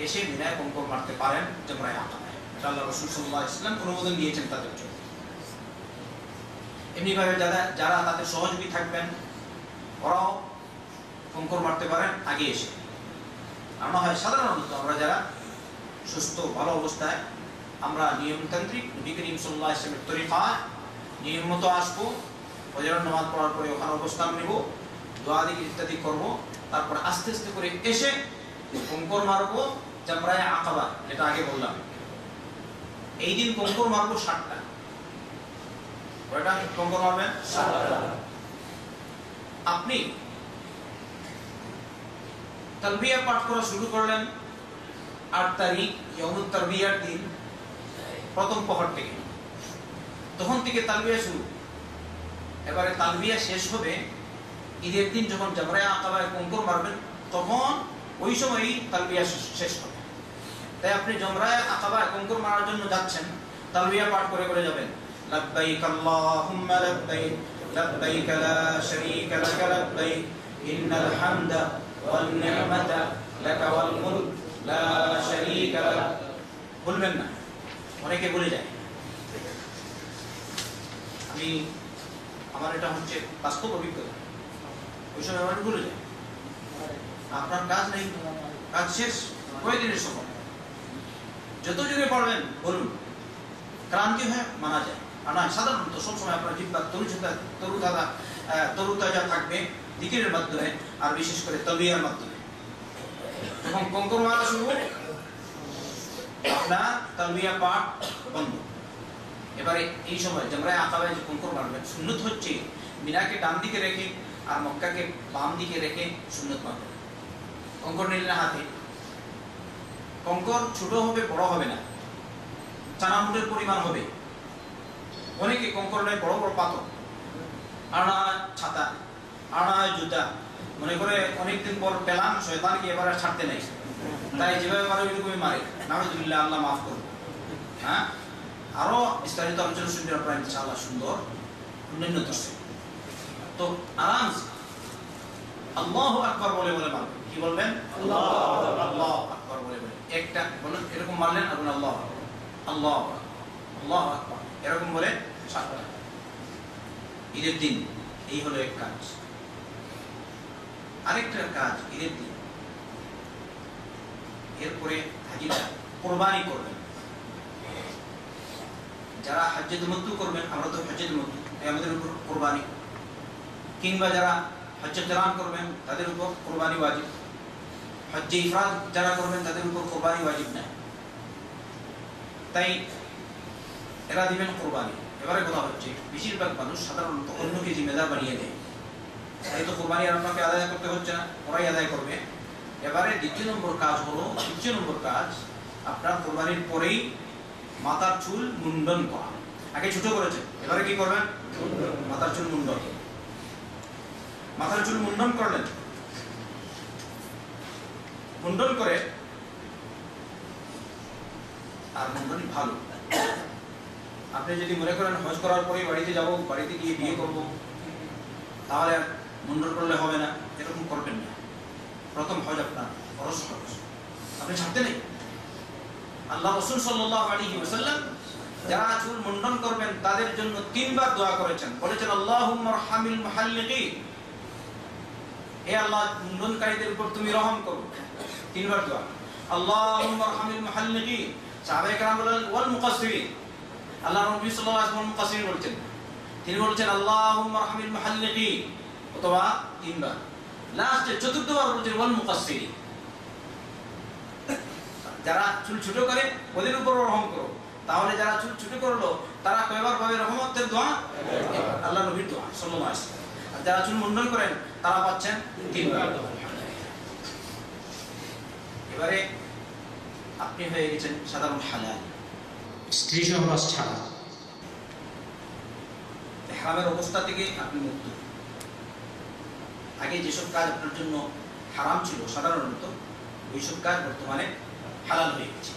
এসে মিনায় কঙ্কর মারতে পারেন জামরায়ে আকাবায়। এটা আল্লাহ রাসূল সাল্লাল্লাহু আলাইহি ওয়াসাল্লাম অনুমোদন দিয়েছেন তাদের জন্য। এমনিভাবে যারা তাদের সহযোগী থাকবেন ওরাও কঙ্কর মারতে পারেন আগে এসে। আর না হয় সাধারণত আমরা যারা সুস্থ ভালো অবস্থায় আমরা নিয়মতান্ত্রিক নবী করিম সাল্লাল্লাহু আলাইহি ওয়াসাল্লামের তরিকায় নিয়ম মতো আসবো, ফজরের নামাজ পড়ার পরে ওখানে অবস্থান নেব, দোয়া দিকে ইত্যাদি করবো, তারপর আস্তে আস্তে করে এসে কঙ্কর মারবো জামরায়ে আকাবা, যেটা আগে বললাম। এই দিন কঙ্কর মারবো 60টা। কয়টা কঙ্কর মারবেন? 60টা। আপনি তালবিয়া পাঠ করা শুরু করলেন 8 তারিখ ইয়াউমুত তারবিয়ার দিন, প্রথম প্রহর থেকে, তখন থেকে তালবিয়া শুরু। এবারে তালবিয়া শেষ হবে ঈদের দিন, যখন জামরায়ে আকাবায় কঙ্কর মারবেন তখন ওই সময়ই তালবিয়া শেষ হবে। তাই আপনি জামরায়ে আকাবায় কঙ্কর মারার জন্য যাচ্ছেন, তালবিয়া পাঠ করে করে যাবেন। লাব্বাইক আল্লাহুম্মা লাব্বাইক লাব্বাইক লা শারীকা লাক লাব্বাইক ইন্নাল হামদা ওয়ান নি'মাতা লাকা ওয়াল মুলক লা শারীকা লাক। বলবেন না, অনেকে বলে যায়। আমার এটা হচ্ছে বাস্তব অভিজ্ঞতা। ওই সময় আমার ভুলে যায়, আপনার কাজ নেই, কাজ শেষ, কয়েকদিনের সময় যত জোরে পড়বেন বলুন, ক্রান্তি হয়ে মানা যায়। আর না, সাধারণত সবসময় আপনার জিহ্বা তরুতাজা থাকবে জিকিরের মাধ্যমে, আর বিশেষ করে তালবিয়ার মাধ্যমে। যখন কঙ্কর মারা শুরু, আপনার তালবিয়া পাঠ বন্ধ। এবারে এই সময় জামরায়ে আকাবায় যে কঙ্কর মারবেন, সুন্নত হচ্ছে মিনাকে ডান দিকে রেখে আর মক্কাকে বাম দিকে রেখে সুন্নত মারবেন। কঙ্কর নিলেন হাতে, কঙ্কর ছোট হবে বড় হবে না, চানামুটের পরিমাণ হবে। অনেকে কঙ্কর নেয় বড় বড় পাথর, আড়া ছাতা, আড়া জুতা, মনে করে অনেকদিন পর পেলাম শয়তানকে এবার আর ছাড়তে নাই, তাই যেভাবে পারে ওইটুকুই মারে। নাউযুবিল্লাহ, আল্লাহ মাফ করুন। হ্যাঁ, আরো বিস্তারিত আলোচনা শুনতে আপনারা ইনশাআল্লাহ সুন্দর উন্নত আছে। তো আরামসে আল্লাহু আকবার বলে বলে মারবেন। কি বলবেন? আল্লাহু আকবার বলে বলে। একটা বলেন, এরকম মারলেন, আর বলেন আল্লাহু আকবার, আল্লাহু আকবার, আল্লাহু আকবার, এরকম বলে 7টা। ঈদের দিন এই হলো এক কাজ। আরেকটা কাজ ঈদের দিন, এরপরে হাজিরা কুরবানি করবেন। যারা হজ্জে তামাত্তু করবেন, আমরা তো হজ্জে তামাত্তু, আমাদের উপর কুরবানি, কিংবা যারা হজ্জে কিরান করবেন তাদের উপর কুরবানি ওয়াজিব। হজ্জে ইফরাদ যারা করবেন তাদের উপর কুরবানি ওয়াজিব না, তাই এরা দিবেন কুরবানি। এবারে কথা হচ্ছে, বেশিরভাগ মানুষ সাধারণত অন্যকে জিম্মেদার বানিয়ে দেয়, তাই তো কুরবানি আর আপনাকে আদায় করতে হচ্ছে না, ওরাই আদায় করবে। এবারে দ্বিতীয় নম্বর কাজ হলো, তৃতীয় নম্বর কাজ, আপনার কুরবানির পরেই মাথার চুল মুন্ডন করা। আগে ছোট করেছে, এবারে কি করবেন? মাথার চুল মুন্ডন। মাথার চুল মুন্ডন করলেন, মুন্ডন করে, আর মুন্ডন ভালো। আপনি যদি মনে করেন হজ করার পরে বাড়িতে যাব, বাড়িতে গিয়ে বিয়ে করব, তাহলে মুন্ডন করলে হবে না, এরকম করবেন না। প্রথম হজ আপনার ফরজ হজ, আপনি ছাড়তে নেই। আল্লাহ রাসূল সাল্লাল্লাহু আলাইহি ওয়াসাল্লাম যারা চুল মুন্ডন করবেন তাদের জন্য 3 বার দোয়া করেছেন। বলেছেন, আল্লাহুম্মা রহমিল মুহাল্লিকিন, হে আল্লাহ মুন্ডনকারীদের উপর তুমি রহম করো। 3 বার দোয়া। আল্লাহুম্মা রহমিল মুহাল্লিকিন, সাহাবায়ে কেরাম বলেন ওয়াল মুকাসসিরিন, আল্লাহ নবী সাল্লাল্লাহু আলাইহি ওয়াসাল্লাম মুকাসসিরিন বলেছেন, তিনি বলেছেন আল্লাহুম্মা রহমিল মুহাল্লিকিন, অথবা 3 বার। লাস্টে চতুর্থবার বলেছেন ওয়াল মুকাসসিরিন, যারা চুল ছোট করে ওদের উপর রহম করো। তাহলে যারা চুল ছোট করলো তারা কয়বার পাবে রহমতের দোয়া? আল্লাহ নবীর দোয়া সাল্লাল্লাহু আলাইহি ওয়াসাল্লাম। আর যারা চুল মুন্ডন করেন তারা পাচ্ছেন 3 বার। এবারে আপনি হয়ে গেছেন সাধারণ হালাল, স্ত্রী সহবাস ছাড়া। ইহরামের অবস্থা থেকে আপনি মুক্ত। আগে যেসব কাজ আপনার জন্য হারাম ছিল সাধারণত, ওইসব কাজ বর্তমানে হালাল হয়ে গেছে,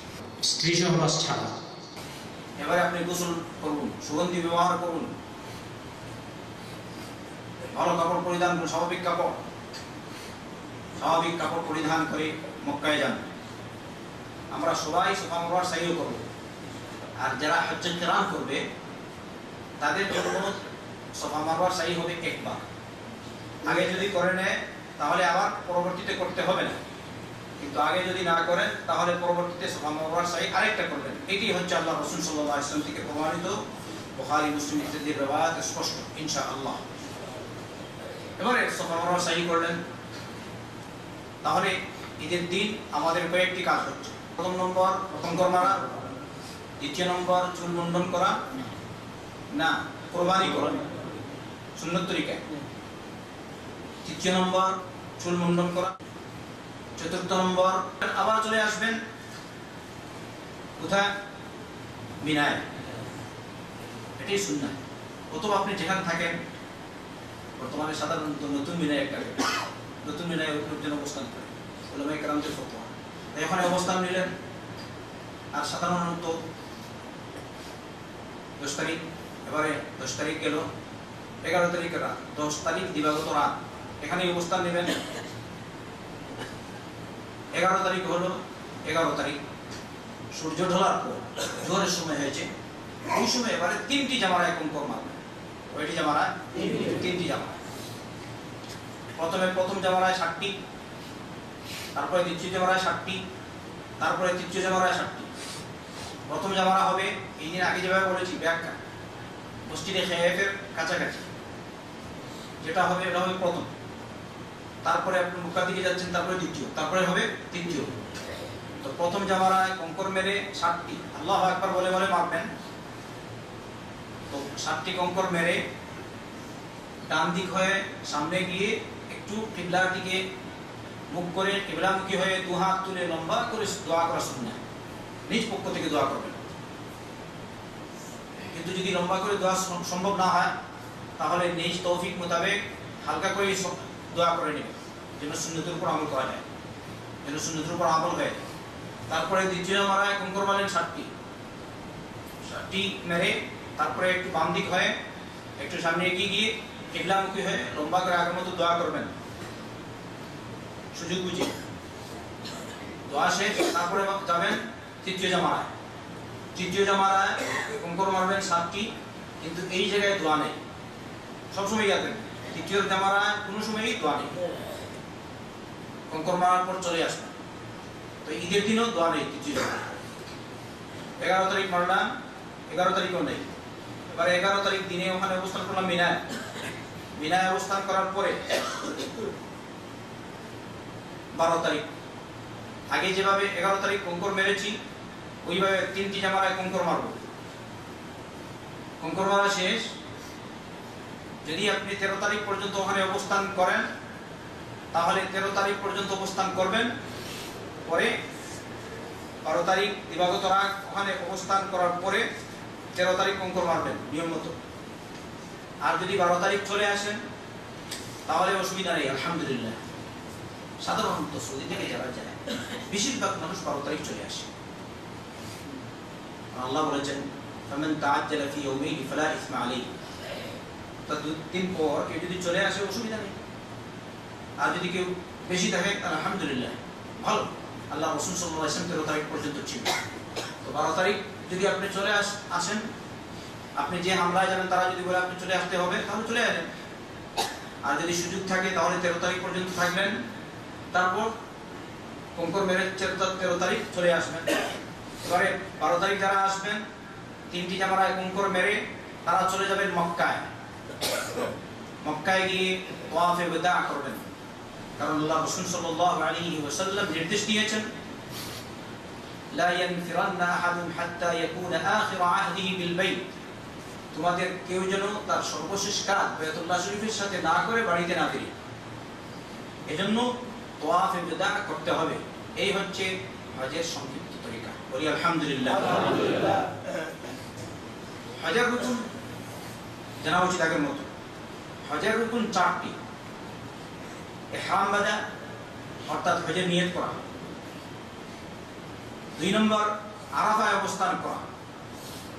স্ত্রী সহবাস ছাড়া। এবারে আপনি গোসল করুন, সুগন্ধি ব্যবহার করুন, ভালো কাপড় পরিধান করুন, স্বাভাবিক কাপড় পরিধান করে মক্কায় যান। আমরা সবাই সাফা মারওয়ার সাইও করব। আর যারা হজ্জে কিরান করবে তাদের জন্য সাফা মারওয়ার সাই হবে একবার। আগে যদি করে নেয় তাহলে আবার পরবর্তীতে করতে হবে না, কিন্তু আগে যদি না করেন তাহলে পরবর্তীতে সাফা মারওয়ার সাই আরেকটা করবেন। এটি হচ্ছে আল্লাহ রাসূল সাল্লাল্লাহু আলাইহি ওয়াসাল্লাম থেকে প্রমাণিত, বুখারী মুসলিম ইত্যাদির riwayat স্পষ্ট ইনশাআল্লাহ। এবারে সাফা মারওয়ার সাই করলেন, তাহলে ঈদের দিন আমাদের কয়েকটি কাজ হচ্ছে। প্রথম নম্বর কঙ্কর মারা, দ্বিতীয় নম্বর চুল মুন্ডন করা, না কোরবানি করা সুন্নত তরিকায়, তৃতীয় নম্বর চুল মুন্ডন করা, চতুর্থ নম্বর আবার চলে আসবেন কোথায়? মিনায়। এটাই সুন্নাহ। অথবা আপনি যেখানে থাকেন, বর্তমানে সাধারণত নতুন মিনায় একটা নতুন মিনায় লোকজন অবস্থান করে, উলামায়ে কেরামদের ফতোয়া, এখানে অবস্থান নিলেন। আর সাধারণত 10 তারিখ, এবারে 10 তারিখ গেল, 11 তারিখের রাত, 10 তারিখ দিবাগত রাত এখানে অবস্থান নেবেন। 11 তারিখ হলো, 11 তারিখ সূর্য ঢলার পর জোহরের সময় হয়েছে, ওই সময় এবারে 3টি জামারায় কঙ্কর মারবেন। কয়টি জামারায়? 3টি জামারায়। প্রথমে প্রথম জামারায় 7টি, তারপরে দ্বিতীয় জামারায় 7টি, তারপরে তৃতীয় জামারায় 7টি। প্রথম জামারা হবে এই দিন আগে যেভাবে বলেছি ব্যাখ্যা, মসজিদে খায়েফের কাছাকাছি যেটা হবে, এটা হবে প্রথম। তারপরে আপনি মক্কার দিকে যাচ্ছেন, তারপরে দ্বিতীয়, তারপরে হবে তৃতীয়। তো প্রথম জামারায় কঙ্কর মেরে 7টি আল্লাহু আকবার বলে বলে মারবেন। তো 7টি কঙ্কর মেরে ডান দিক হয়ে সামনে গিয়ে একটু কিবলার দিকে মুখ করে কিবলামুখী হয়ে দু হাত তুলে লম্বা করে দোয়া করা সুন্নাহ, নিজ পক্ষ থেকে দোয়া করবেন। কিন্তু যদি লম্বা করে দোয়া সম্ভব না হয় তাহলে নিজ তৌফিক মোতাবেক হালকা করে দোয়া করে নেবেন, যেন সুন্নতের উপর আমল করা যায়, যেন সুন্নতের উপর আমল হয়। তারপরে দ্বিতীয় মারায় কঙ্কর মারলেন 7টি মেরে, তারপরে একটু বাম দিক হয়ে একটু সামনে এগিয়ে গিয়ে কিবলামুখী হয়ে লম্বা করে আগের মতো দোয়া করবেন, সুযোগ বুঝে দোয়া শেষ। তারপরে যাবেন তৃতীয় জামারায়। তৃতীয় জামারায় কঙ্কর মারবেন 7টি, কিন্তু এই জায়গায় দোয়া নেই। সবসময় ইয়াদ রাখবেন, তৃতীয় জামারায় কোনো সময়ই দোয়া নেই, কঙ্কর মারার পর চলে আসবেন। তো ঈদের দিনও দোয়া নেই তৃতীয় জামারায়। 11 তারিখ মারলাম, 11 তারিখও নেই। এবারে 11 তারিখ দিনে ওখানে অবস্থান করলাম মিনায়। মিনায় অবস্থান করার পরে 12 তারিখ আগে যেভাবে 11 তারিখ কঙ্কর মেরেছি ওইভাবে 3টি জামারায় কঙ্কর মারব। কঙ্কর মারা শেষ। যদি আপনি 13 তারিখ পর্যন্ত ওখানে অবস্থান করেন তাহলে 13 তারিখ পর্যন্ত অবস্থান করবেন, পরে 12 তারিখ দিবাগত রাত ওখানে অবস্থান করার পরে 13 তারিখ কঙ্কর মারবেন নিয়ম মতো। আর যদি 12 তারিখ চলে আসেন তাহলে অসুবিধা নেই, আলহামদুলিল্লাহ। সাধারণত সৌদি থেকে যারা যায় বেশিরভাগ মানুষ 12 তারিখ চলে আসে। আল্লাহ বলেছেন ফামান তাআজ্জালা ফি ইয়াওমাইহি ফালা ইসমা আলাইহি, তো 2 দিন পর কেউ যদি চলে আসে অসুবিধা নেই। আর যদি কেউ বেশি থাকে আলহামদুলিল্লাহ ভালো। আল্লাহ রাসূল সাল্লাল্লাহু আলাইহি ওয়াসাল্লাম 13 তারিখ পর্যন্ত ছিল। তো 12 তারিখ যদি আপনি চলে আসেন, আপনি যে হামলায় যাবেন তারা যদি বলে আপনি চলে আসতে হবে তাহলে চলে আসেন। আর যদি সুযোগ থাকে তাহলে 13 তারিখ পর্যন্ত থাকবেন, তারপর কঙ্কর মেরে 13 তারিখ চলে আসবেন। এবারে 12 তারিখ যারা আসবেন 3টি জামারায় কঙ্কর মেরে তারা চলে যাবেন মক্কায়। মক্কায় গিয়ে তাওয়াফে ওয়াদা করবেন, কারণ আল্লাহ রাসূল সাল্লাল্লাহু আলাইহি ওয়াসাল্লাম নির্দেশ দিয়েছেন লা ইয়ানফিরান্না আহাদুন হাত্তা ইয়াকুনা আখির আহদিহি বিল বাইত, তোমাদের কেউ যেন তার সর্বশেষ কাজ বাইতুল্লাহ শরীফের সাথে না করে বাড়িতে না ফিরে। এজন্য তাওয়াফে ওয়াদা করতে হবে। এই হচ্ছে হজের সংক্ষিপ্ত তরিকা। বলি আলহামদুলিল্লাহ। হজের রুকুন জানা উচিত আগের মতো। হজের রুকুন 4টি। ইহরাম বাঁধা অর্থাৎ হজের নিয়ত করা। 2 নম্বর আরাফায় অবস্থান করা।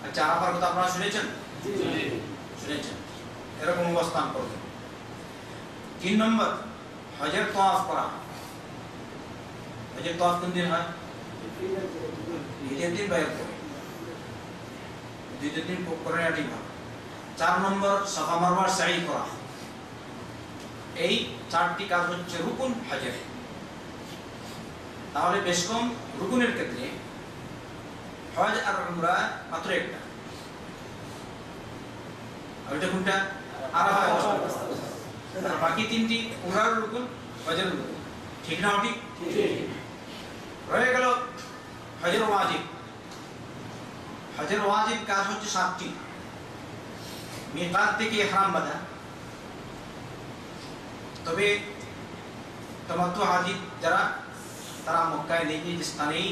আচ্ছা, আরাফার কথা আপনারা শুনেছেন? শুনেছেন, এরকম অবস্থান করবেন। 3 নম্বর হজের তাওয়াফ করা। হজের তাওয়াফ কোন দিন হয়? ঈদের দিন বাইরে করে 2 দিন করে এটাই ভালো। 4 নম্বর সাফা মারওয়ার সাই করা। এই 4টি কাজ হচ্ছে রুকুন হজের। তাহলে বেশ কম রুকুনের ক্ষেত্রে হজ আর উমরা মাত্র একটা। আর এটা কোনটা? আরাফা। আর বাকি 3টি উমরার রুকুন, হজের রুকুন। ঠিক না? ঠিক রয়ে গেল হজের ওয়াজিব। হজের ওয়াজিব কাজ হচ্ছে 7টি। মিকাত থেকে ইহরাম বাঁধা। তবে তামাত্তু হাজি যারা, তারা মক্কায় নিজ নিজ স্থানেই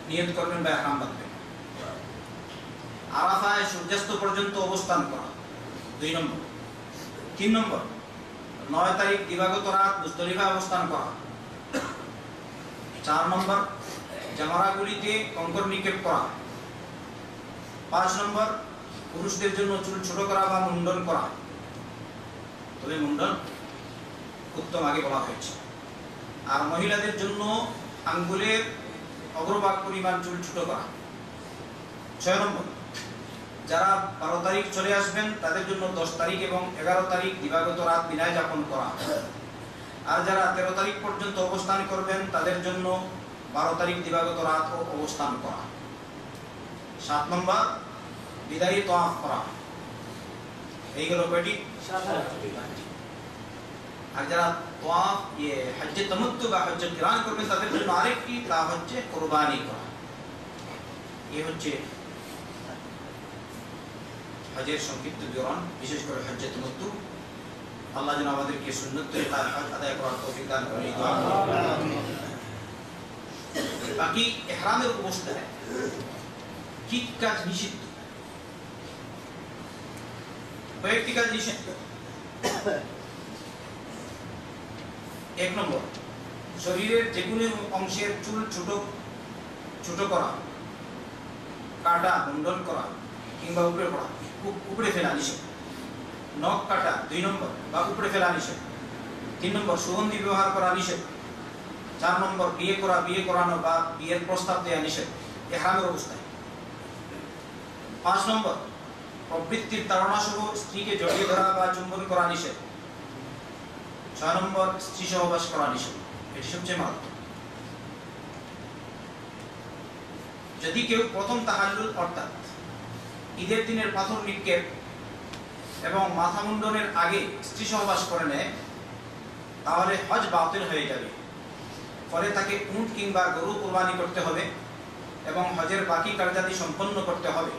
নিয়ত করবেন বা ইহরাম বাঁধবেন। আরাফায় সূর্যাস্ত পর্যন্ত অবস্থান করা 2 নম্বর। 3 নম্বর 9 তারিখ দিবাগত রাত মুজদলিফায় অবস্থান করা। 4 নম্বর জামারাগুলিতে কঙ্কর নিক্ষেপ করা। 5 নম্বর পুরুষদের জন্য চুল ছোট করা বা মুন্ডন করা। তবে মুন্ডন উত্তম আগে বলা হয়েছে। আর মহিলাদের জন্য আঙ্গুলের অগ্রভাগ পরিমাণ চুল ছোট করা। 6 নম্বর যারা 12 তারিখ চলে আসবেন তাদের জন্য 10 তারিখ এবং 11 তারিখ দিবাগত রাত বিদায় যাপন করা। আর যারা 13 তারিখ পর্যন্ত অবস্থান করবেন তাদের জন্য 12 তারিখ দিবাগত রাত অবস্থান করা। 7 নম্বর বিদায়ী তাওয়াফ করা। এইগুলো কয়টি? 7টি। আর যারা তাওয়াফ হজ্জে তামাত্তু বা হজ্জে কিরান করবেন তাদের জন্য আরেকটি, তা হচ্ছে কুরবানি করা। এই হচ্ছে হজের সংক্ষিপ্ত বিবরণ, বিশেষ করে হজ্জে তামাত্তু। আল্লাহ যেন আমাদেরকে সুন্নত তরিকায় হজ আদায় করার তৌফিক দান করেন। বাকি ইহরামের অবস্থায় কি কাজ নিষিদ্ধ? কয়েকটি কাজ নিষিদ্ধ। 1 নম্বর শরীরের যে কোনো অংশের চুল ছোট করা, কাটা, মুন্ডন করা কিংবা উপরে ফেলা নিষেধ। নখ কাটা 2 নম্বর বা উপরে ফেলা নিষেধ। 3 নম্বর সুগন্ধি ব্যবহার করা নিষেধ। 4 নম্বর বিয়ে করা, বিয়ে করানো বা বিয়ের প্রস্তাব দেওয়া নিষেধ ইহরামের অবস্থায়। 5 নম্বর প্রবৃত্তির তাড়না সহ স্ত্রীকে জড়িয়ে ধরা বা চুম্বন করা নিষেধ। 6 নম্বর স্ত্রী সহবাস করা নিষেধ। এটি সবচেয়ে মারাত্মক। যদি কেউ প্রথম তাহাল্লুল অর্থাৎ ঈদের দিনের পাথর নিক্ষেপ এবং মাথা মুন্ডনের আগে স্ত্রী সহবাস করে নেয় তাহলে হজ বাতিল হয়ে যাবে। ফলে তাকে উট কিংবা গরু কুরবানি করতে হবে এবং হজের বাকি কার্যাদি সম্পন্ন করতে হবে।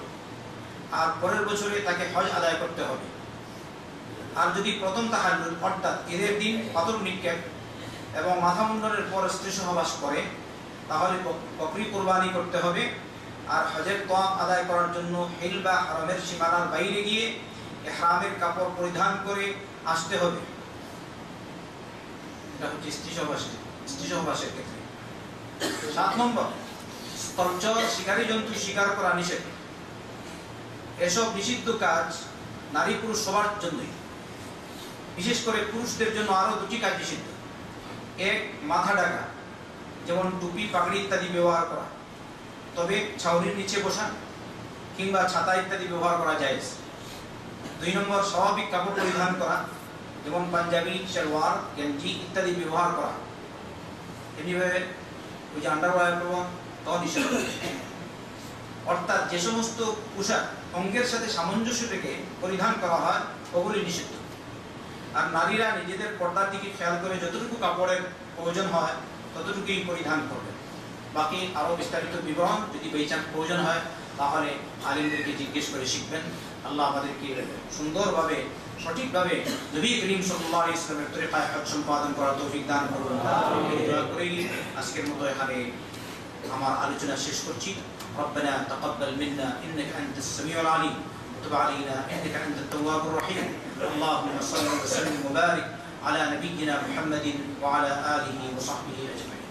আর পরের বছরে তাকে হজ আদায় করতে হবে। আর যদি প্রথম তাহাল্লুল অর্থাৎ ঈদের দিন পাথর নিক্ষেপ এবং মাথা মুন্ডনের পর স্ত্রী সহবাস করে তাহলে বকরি কুরবানি করতে হবে। আর হজের তাওয়াফ আদায় করার জন্য হিল বা হারামের সীমানার বাইরে গিয়ে ইহরামের কাপড় পরিধান করে আসতে হবে। এটা হচ্ছে স্ত্রী সহবাসের ক্ষেত্রে। 7 নম্বর স্তরচর শিকারী জন্তু শিকার করা নিষেধ। এসব নিষিদ্ধ কাজ নারী পুরুষ সবার জন্যই। বিশেষ করে পুরুষদের জন্য আরো 2টি কাজ নিষিদ্ধ। 1 মাথা ঢাকা, যেমন টুপি, পাগড়ি ইত্যাদি ব্যবহার করা, তবে ছাউনির নিচে বসা কিংবা ছাতা ইত্যাদি ব্যবহার করা জায়েজ। 2 নম্বর স্বাভাবিক কাপড় পরিধান করা, যেমন পাঞ্জাবি, সালোয়ার, গেঞ্জি ইত্যাদি ব্যবহার করা। এমনিভাবে ওই যে আন্ডারওয়্যার ব্যবহার তাও নিষেধ। অর্থাৎ যে সমস্ত পোশাক অঙ্গের সাথে সামঞ্জস্য রেখে পরিধান করা হয় ওগুলি নিষিদ্ধ। আর নারীরা নিজেদের পর্দার দিকে খেয়াল করে যতটুকু কাপড়ের প্রয়োজন হয় ততটুকুই পরিধান করবে। বাকি আরো বিস্তারিত বিবরণ যদি প্রয়োজন হয় তাহলে আলিমদেরকে জিজ্ঞেস করে শিখবেন। আল্লাহ আমাদেরকে সুন্দরভাবে সঠিকভাবে নবী করিম সাল্লাল্লাহু আলাইহি ওয়াসাল্লামের তরিকায় হজ সম্পাদন করার তৌফিক দান করুন। দোয়া করি আজকের মতো এখানে আমার আলোচনা শেষ করছি। ربنا تقبل منا انك انت السميع العليم وتب علينا انك انت التواب الرحيم. اللهم صل وسلم وبارك على نبينا محمد وعلى اله وصحبه اجمعين.